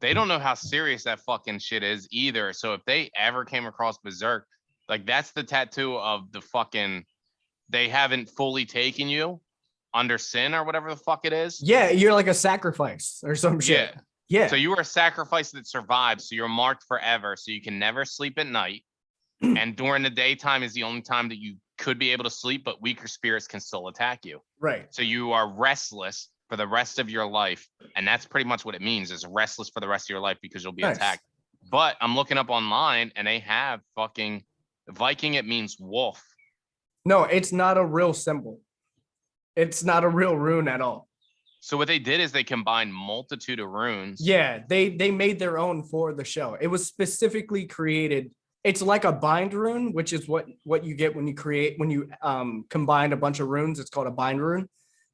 They don't know how serious that fucking shit is either. So if they ever came across Berserk, like that's the tattoo of the fucking, they haven't fully taken you under sin or whatever the fuck it is. Yeah, you're like a sacrifice or some shit. Yeah. So you were a sacrifice that survived. So you're marked forever. So you can never sleep at night. And during the daytime is the only time that you could be able to sleep, but weaker spirits can still attack you. Right. So you are restless for the rest of your life. And that's pretty much what it means, is restless for the rest of your life because you'll be attacked. But I'm looking up online and they have fucking Viking. It means wolf. No, it's not a real symbol. It's not a real rune at all. So what they did is they combined multitude of runes. Yeah, they made their own for the show. It was specifically created. It's like a bind rune, which is what you get when you combine a bunch of runes. It's called a bind rune.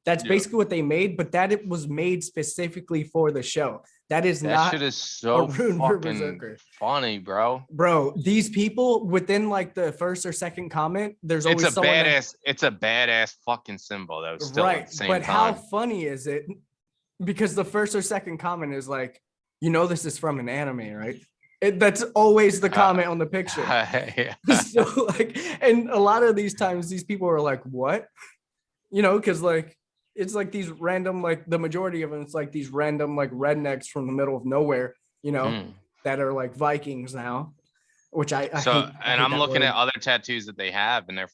That's basically what they made, but that it was made specifically for the show. That not shit is so fucking funny, bro. Bro, these people within like the first or second comment, there's always it's a badass fucking symbol though. Still right, at the same but time. How funny is it? Because the first or second comment is like, you know, this is from an anime, right? That's always the comment on the picture. So like, and a lot of these times, these people are like, "What?" You know, because like it's like these random, like the majority of them, it's like these random like rednecks from the middle of nowhere, you know, that are like Vikings now, which I hate. And I'm looking at other tattoos that they have, and they're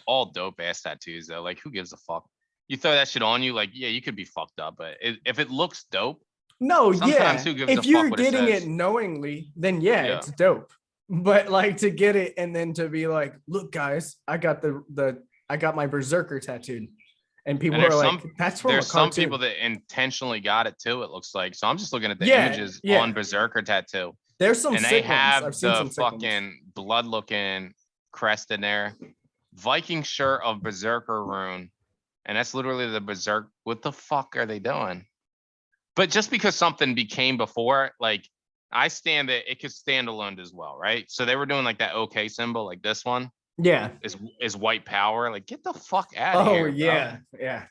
all dope ass tattoos though. Like, who gives a fuck? You throw that shit on you, like, yeah, you could be fucked up, but if it looks dope, No, Sometimes yeah. who gives a If fuck you're what it getting it says? knowingly, then yeah, Yeah. it's dope. But like to get it and then to be like, look, guys, I got I got my Berserker tattooed. And And people are like, that's from a there's some people cartoon. that intentionally got it too, it looks like. So I'm just looking at the Yeah, images on yeah. Berserker tattoo. There's some And they sick ones. I've have seen the some sick ones. fucking blood looking crest in there. Viking shirt of Berserker rune. And that's literally the Berserk. What the fuck are they doing? But just because something became before, like I stand that it could stand alone as well, right? So they were doing like that OK symbol, like this one Yeah. is white power. Like get the fuck out of Oh here, bro. yeah. Yeah.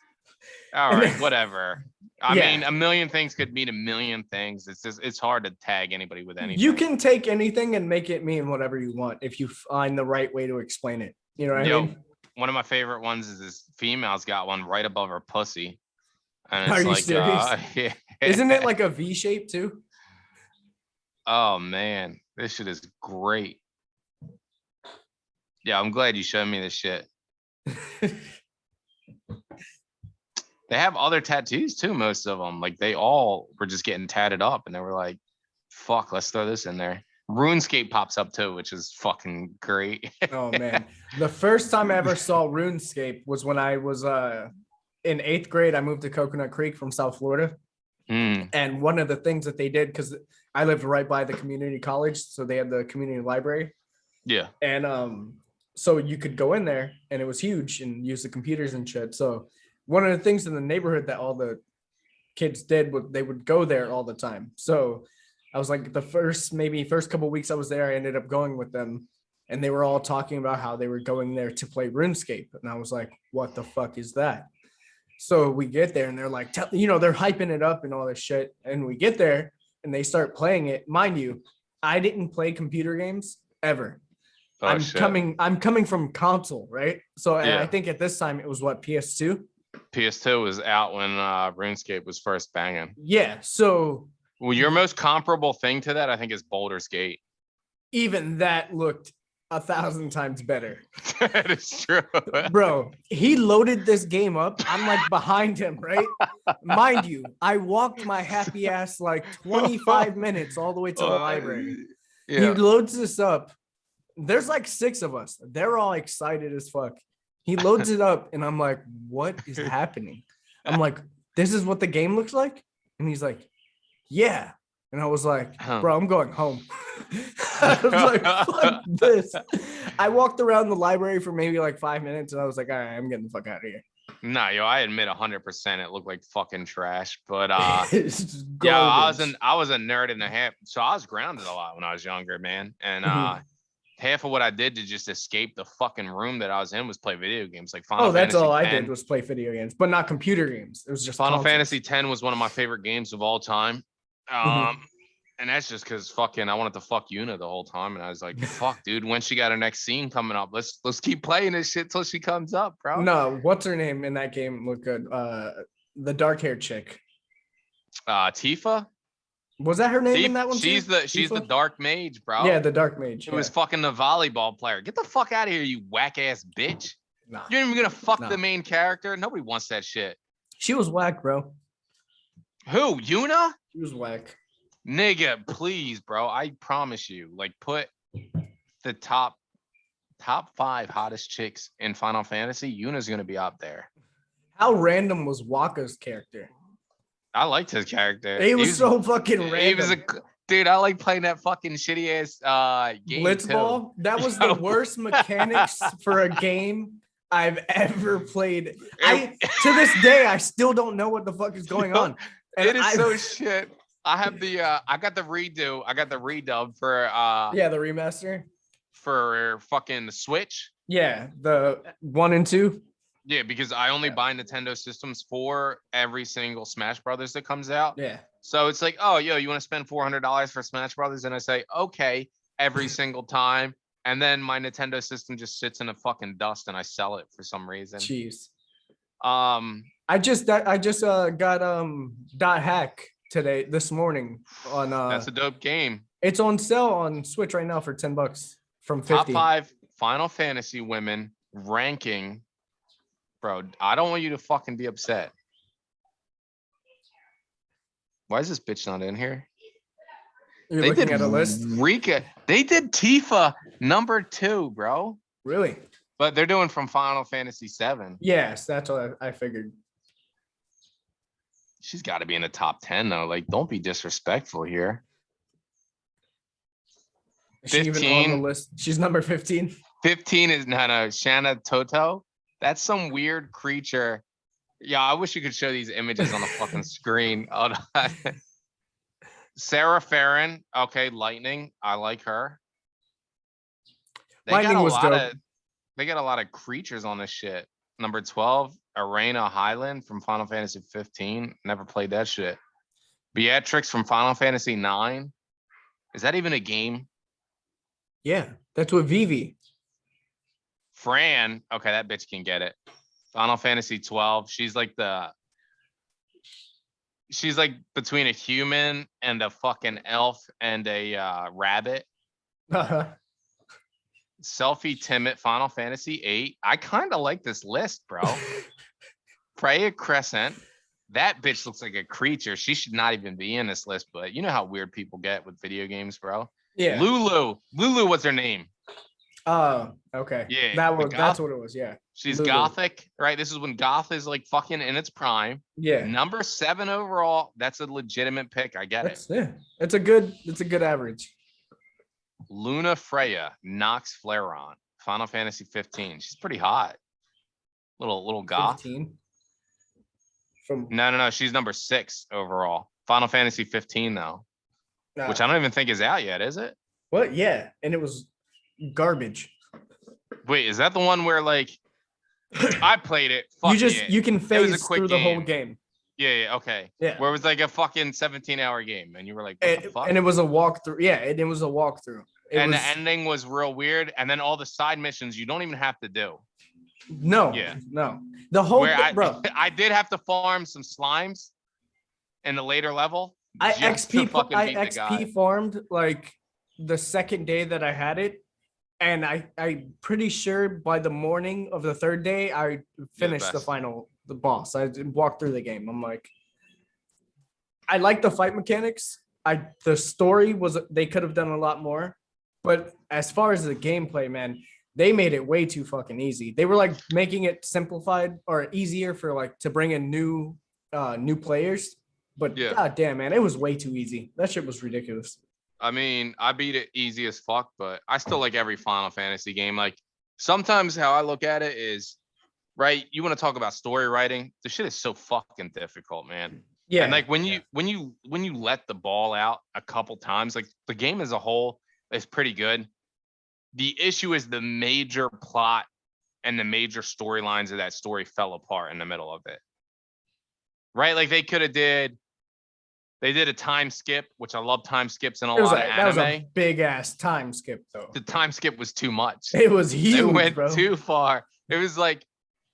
All And right, then, whatever. I mean, yeah. a million things could mean a million things. It's just it's hard to tag anybody with You anything. can take anything and make it mean whatever you want if you find the right way to explain it. You know what I Yo, mean? one of my favorite ones is this female's got one right above her pussy. And Are it's you like serious? yeah. Isn't it like a V shape too? Oh man, this shit is great. Yeah, I'm glad you showed me this shit. They have other tattoos too, most of them. Like they all were just getting tatted up and they were like, fuck, let's throw this in there. Runescape pops up too, which is fucking great. Oh man. The first time I ever saw RuneScape was when I was in 8th grade. I moved to Coconut Creek from South Florida. Mm, And one of the things that they did, because I lived right by the community college, so they had the community library. yeah. And so you could go in there and it was huge and use the computers and shit. So one of the things in the neighborhood that all the kids did was they would go there all the time. So I was like the first couple of weeks I was there, I ended up going with them and they were all talking about how they were going there to play RuneScape. And I was like, what the fuck is that? So we get there and they're like, they're hyping it up and all this shit. And we get there and they start playing it. Mind you, I didn't play computer games ever. Oh shit. I'm coming from console, right? So and I Yeah. think at this time it was what, PS2? PS2 was out when RuneScape was first banging. Yeah. So Well, your most comparable thing to that, I think, is Baldur's Gate. even that looked 1,000 times better. That is true. Bro, he loaded this game up. I'm like behind him, right? Mind you, I walked my happy ass like 25 minutes all the way to the library. Yeah. He loads this up. There's like 6 of us. They're all excited as fuck. He loads it up, and I'm like, what is happening? I'm like, this is what the game looks like? And he's like, yeah. And I was like, bro, I'm going home. I was like, fuck this. I walked around the library for maybe like 5 minutes, and I was like, all right, I'm getting the fuck out of here. No, yo, I admit 100% it looked like fucking trash. But It's yeah, garbage. I was a nerd and a half. So I was grounded a lot when I was younger, man. And half of what I did to just escape the fucking room that I was in was play video games like Final That's Fantasy all I 10. did was play video games, but not computer games. It was just Final consoles. Fantasy 10 was one of my favorite games of all time. And that's just because fucking I wanted to fuck Una the whole time. And I was like, fuck, dude, when she got her next scene coming up, let's keep playing this shit till she comes up, bro. No, what's her name in that game looked good? The dark haired chick. Tifa? Was that her name in that one? She's the dark mage, bro. Yeah, the dark mage. It was fucking the volleyball player. Get the fuck out of here, you whack ass bitch. Nah. You're even gonna fuck the main character. Nobody wants that shit. She was whack, bro. Who? Yuna? She was whack. Nigga, please, bro. I promise you. Like, put the top 5 hottest chicks in Final Fantasy. Yuna's gonna be up there. How random was Waka's character? I liked his character. He was so fucking random. He was dude. I like playing that fucking shitty ass game. Blitzball. That was the worst mechanics for a game I've ever played. To this day, I still don't know what the fuck is going on. And it is so shit. I have the I got the redo. I got the redub for yeah, the remaster for fucking the Switch. Yeah, the 1 and 2. Yeah, because I only buy Nintendo systems for every single Smash Brothers that comes out. Yeah. So it's like, oh, yo, you want to spend $400 for Smash Brothers? And I say, okay, every single time. And then my Nintendo system just sits in the fucking dust and I sell it for some reason. Jeez. I just got Dot Hack this morning on that's a dope game. It's on sale on Switch right now for $10 from 50. Top 5 Final Fantasy women ranking. Bro, I don't want you to fucking be upset. Why is this bitch not in here? You're They looking did at a list. Rika. They did Tifa number 2, bro. Really? But they're doing from Final Fantasy 7. Yes, that's what I figured. She's got to be in the top 10 though. Like, don't be disrespectful here. Is she even on the 15. list? She's number 15. 15 is not Shanna Toto. That's some weird creature. Yeah, I wish you could show these images on the fucking screen. Oh, no. Sarah Farron. Okay, Lightning. I like her. Lightning was dope. They got a lot of creatures on this shit. Number 12, Arena Highland from Final Fantasy 15. Never played that shit. Beatrix from Final Fantasy 9. Is that even a game? Yeah, that's with Vivi. Fran. Okay, that bitch can get it. Final Fantasy 12. She's like between a human and a fucking elf and a rabbit. Selfie Timid, Final Fantasy 8. I kind of like this list, bro. Freya Crescent. That bitch looks like a creature. She should not even be in this list, but you know how weird people get with video games, bro. Yeah. Lulu. Lulu, what's her name? Oh, okay. Yeah. That's what it was. Yeah. She's Lulu. gothic, right? This is when goth is like fucking in its prime. Yeah. Number 7 overall. That's a legitimate pick. I get it. Yeah. It's a good average. Luna Freya, Nox Flareon, Final Fantasy 15. She's pretty hot. Little goth. 15. From No. She's number 6 overall. Final Fantasy 15 though, which I don't even think is out yet, is it? What? Yeah, and it was garbage. Wait, is that the one where like I played it? You can phase through the whole game. Yeah, okay. Yeah. Where it was like a fucking 17-hour game, and you were like, what the fuck? And it was a walkthrough. Yeah, and it was a walkthrough. The ending was real weird, and then all the side missions you don't even have to do. No. Yeah. No. The whole bro. I did have to farm some slimes in the later level. I XP farmed like the second day that I had it, and I'm pretty sure by the morning of the third day I finished the boss. I walked through the game. I'm like, I like the fight mechanics. The story was, they could have done a lot more, but as far as the gameplay, man, they made it way too fucking easy. They were like making it simplified or easier for like to bring in new players. But yeah. God damn, man, it was way too easy. That shit was ridiculous. I mean, I beat it easy as fuck, but I still like every Final Fantasy game. Like sometimes how I look at it is, right, you want to talk about story writing. The shit is so fucking difficult, man. Yeah. And like when you let the ball out a couple times, like the game as a whole is pretty good. The issue is the major plot and the major storylines of that story fell apart in the middle of it. Right? Like they did a time skip, which I love time skips in a lot of anime. That was a big ass time skip though. The time skip was too much. It was huge. It went too far. It was like,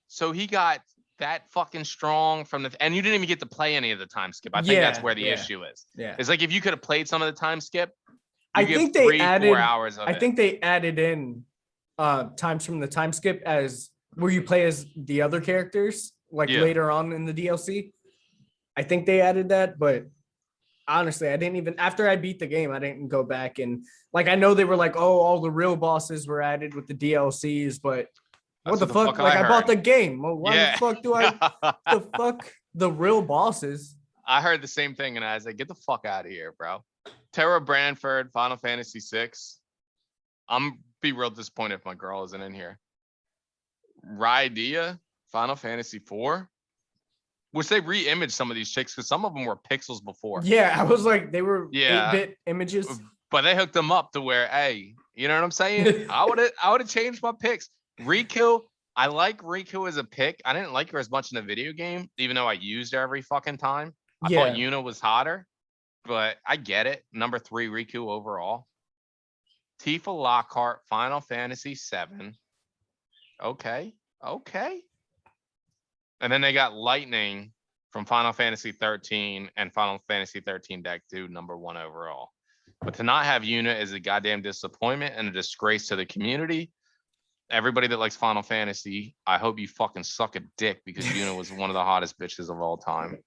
so he got that fucking strong from and you didn't even get to play any of the time skip. I think that's where the issue is. Yeah. It's like if you could have played some of the time skip, I think they added 4 hours of it. I think they added in times from the time skip as where you play as the other characters, like later on in the DLC. I think they added that, but honestly, I didn't even, after I beat the game, I didn't go back and like, I know they were like, oh, all the real bosses were added with the DLCs, but what the fuck? Like I bought the game. Well, why the fuck do the real bosses? I heard the same thing and I was like, get the fuck out of here, bro. Tara Branford, Final Fantasy 6. I'm be real disappointed if my girl isn't in here. Rydia, Final Fantasy 4. Which they re-imaged some of these chicks because some of them were pixels before. Yeah, I was like, they were 8-bit images. But they hooked them up to where, hey, you know what I'm saying? I would have changed my picks. Riku, I like Riku as a pick. I didn't like her as much in the video game, even though I used her every fucking time. I thought Yuna was hotter, but I get it. Number 3, Riku overall. Tifa Lockhart, Final Fantasy 7. Okay. And then they got Lightning from Final Fantasy 13 and Final Fantasy 13 Deck 2, number 1 overall. But to not have Yuna is a goddamn disappointment and a disgrace to the community. Everybody that likes Final Fantasy, I hope you fucking suck a dick because Yuna was one of the hottest bitches of all time.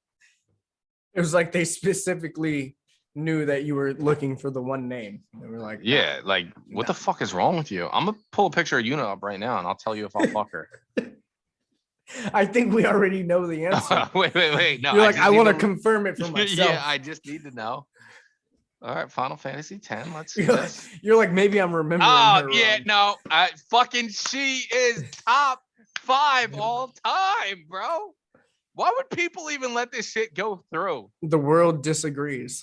It was like they specifically knew that you were looking for the one name. They were like, nah, Yeah, like what the fuck is wrong with you? I'm gonna pull a picture of Una up right now, and I'll tell you if I'll fuck her. I think we already know the answer. Wait. No, You're like, just I need want to confirm it for myself. Yeah, I just need to know. All right, Final Fantasy X. Let's see You're like, this. you're like, maybe I'm remembering Oh her yeah, wrong. no, she is top 5 all time, bro. Why would people even let this shit go through? The world disagrees.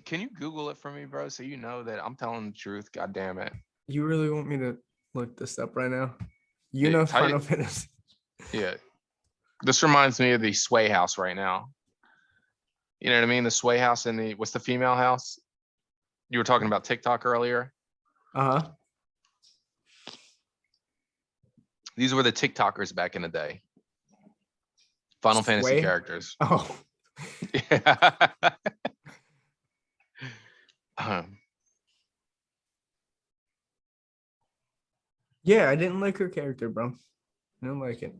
Can you Google it for me, bro? So you know that I'm telling the truth. God damn it. You really want me to look this up right now? You Yeah, know, tell you- Final Fantasy. Yeah. This reminds me of the Sway House right now. You know what I mean? The Sway House and what's the female house? You were talking about TikTok earlier. Uh-huh. These were the TikTokers back in the day. Final Fantasy Sway? characters. Oh. Yeah. Yeah, I didn't like her character, bro. I didn't like it.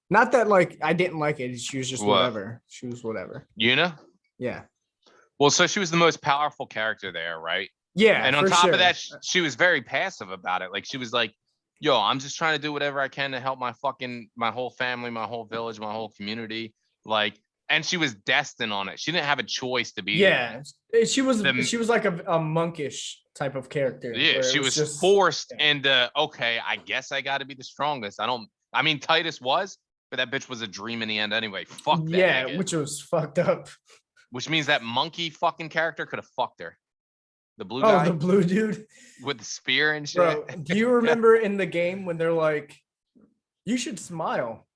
Not that like I didn't like it. She was just What? whatever. She was whatever. Una? Yeah. Well, so she was the most powerful character there, right? Yeah. And on for top sure. of that, she was very passive about it. Like she was like, yo, I'm just trying to do whatever I can to help my whole family, my whole village, my whole community. Like, and she was destined on it. She didn't have a choice to be. Yeah. She was like a monkish type of character. Yeah, she was just forced into, okay, I guess I got to be the strongest. I mean, Titus was, but that bitch was a dream in the end anyway. Fuck that. Yeah, nigga. which was fucked up. Which means that monkey fucking character could have fucked her. The blue guy. Oh, the blue dude with the spear and shit. Bro, do you remember in the game when they're like, you should smile?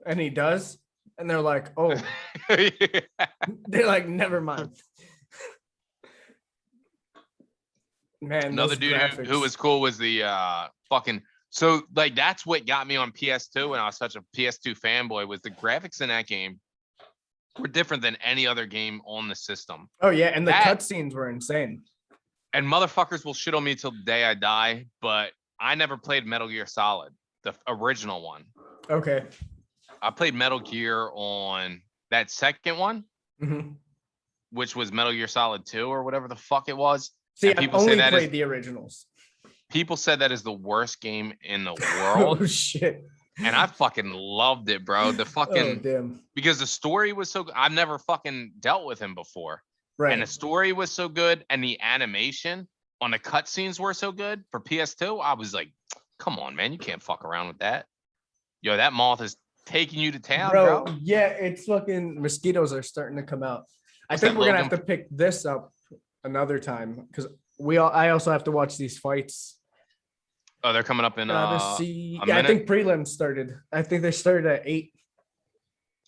And he does. And they're like, oh. Yeah. They're like, never mind. Man, Another dude who was cool was the fucking. So like that's what got me on PS2 and I was such a PS2 fanboy was the graphics in that game were different than any other game on the system. Oh yeah, and the cutscenes were insane. And motherfuckers will shit on me till the day I die, but I never played Metal Gear Solid, the original one. Okay. I played Metal Gear on that second one, which was Metal Gear Solid 2 or whatever the fuck it was. See, I only played the originals. People said that is the worst game in the world. Oh shit. And I fucking loved it, bro. The fucking damn. Because the story was so good. I've never fucking dealt with him before. Right. And the story was so good, and the animation on the cutscenes were so good for PS2. I was like, come on, man, you can't fuck around with that. Yo, that moth is taking you to town, bro. Yeah, it's fucking mosquitoes are starting to come out. I think we're gonna have to pick this up another time because I also have to watch these fights. Oh, they're coming up in I think prelims started. I think they started at 8.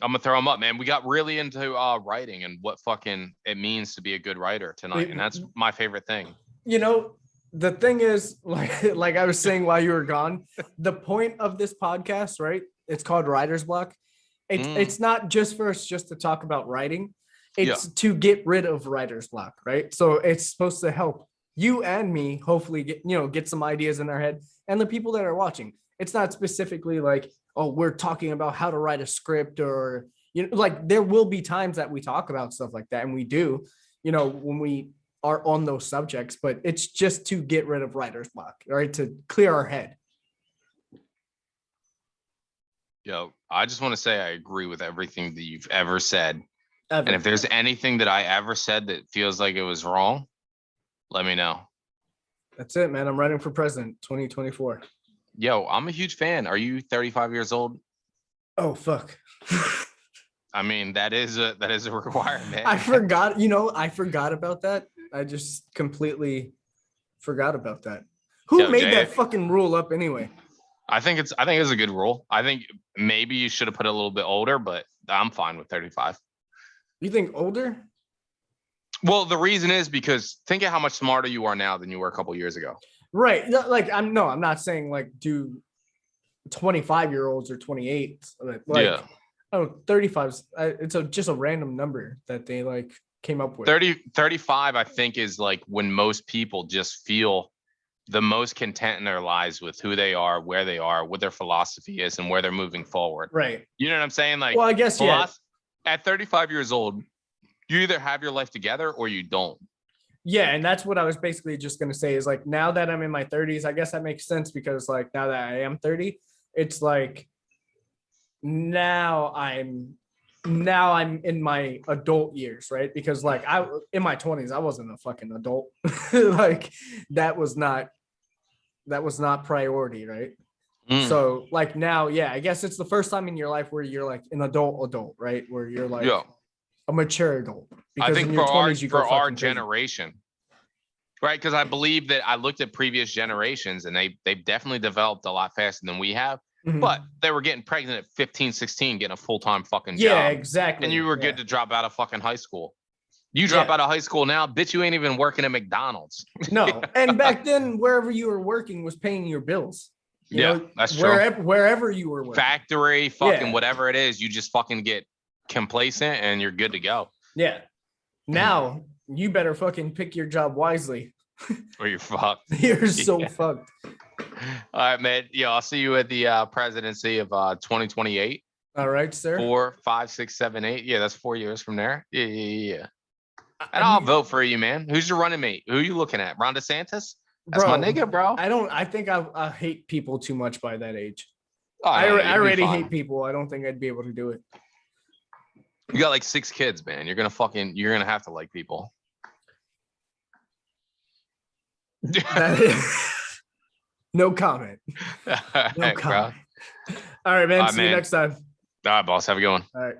I'm gonna throw them up, man. We got really into writing and what fucking it means to be a good writer tonight, and that's my favorite thing. You know, the thing is, like I was saying while you were gone, the point of this podcast, right? It's called Writer's Block. It's not just for us just to talk about writing. It's to get rid of writer's block, right? So it's supposed to help you and me hopefully get some ideas in our head and the people that are watching. It's not specifically like, oh, we're talking about how to write a script or, like there will be times that we talk about stuff like that. And we do, when we are on those subjects, but it's just to get rid of writer's block, right? To clear our head. Yo, I just want to say I agree with everything that you've ever said. Ever. And if there's anything that I ever said that feels like it was wrong, let me know. That's it, man. I'm running for president 2024. Yo, I'm a huge fan. Are you 35 years old? Oh, fuck. I mean, that is a requirement. I forgot about that. I just completely forgot about that. Who made that fucking rule up anyway? I think it's a good rule. I think maybe you should have put it a little bit older, but I'm fine with 35. You think older? Well, the reason is because think of how much smarter you are now than you were a couple years ago. Right. Like I'm not saying like do 25-year-olds or 28. Like, yeah. Oh, 35. It's just a random number that they like came up with. 35, I think, is like when most people just feel the most content in their lives with who they are, where they are, what their philosophy is, and where they're moving forward. Right. You know what I'm saying? Like, well, I guess at 35 years old, you either have your life together or you don't. Yeah, and that's what I was basically just gonna say is like now that I'm in my 30s, I guess that makes sense because like now that I am 30, it's like now I'm in my adult years, right? Because like I in my 20s, I wasn't a fucking adult. Like that was not priority, right? So like now, yeah, I guess it's the first time in your life where you're like an adult, right? Where you're like a mature adult. I Because think in your 20s, you go for our fucking crazy. generation, right? Because I believe that I looked at previous generations and they've definitely developed a lot faster than we have. But they were getting pregnant at 15, 16, getting a full-time fucking job. Yeah, exactly. And you were good to drop out of fucking high school. You drop out of high school now, bitch, you ain't even working at McDonald's. No. And back then, wherever you were working was paying your bills. You know, that's true. Wherever you were working. Factory, fucking whatever it is, you just fucking get complacent and you're good to go. Yeah. Now, you better fucking pick your job wisely. Or you're fucked. You're so fucked. All right, man. Yeah, I'll see you at the presidency of 2028. All right, sir. 4, 5, 6, 7, 8. Yeah, that's 4 years from there. Yeah. And I'll vote for you, man. Who's your running mate? Who are you looking at? Ron DeSantis? That's my nigga, bro. I think I hate people too much by that age. Oh, I already hate people. I don't think I'd be able to do it. You got like 6 kids, man. You're gonna have to like people. No comment. No comment. All right, man. See you next time. All right, boss. Have a good one. All right.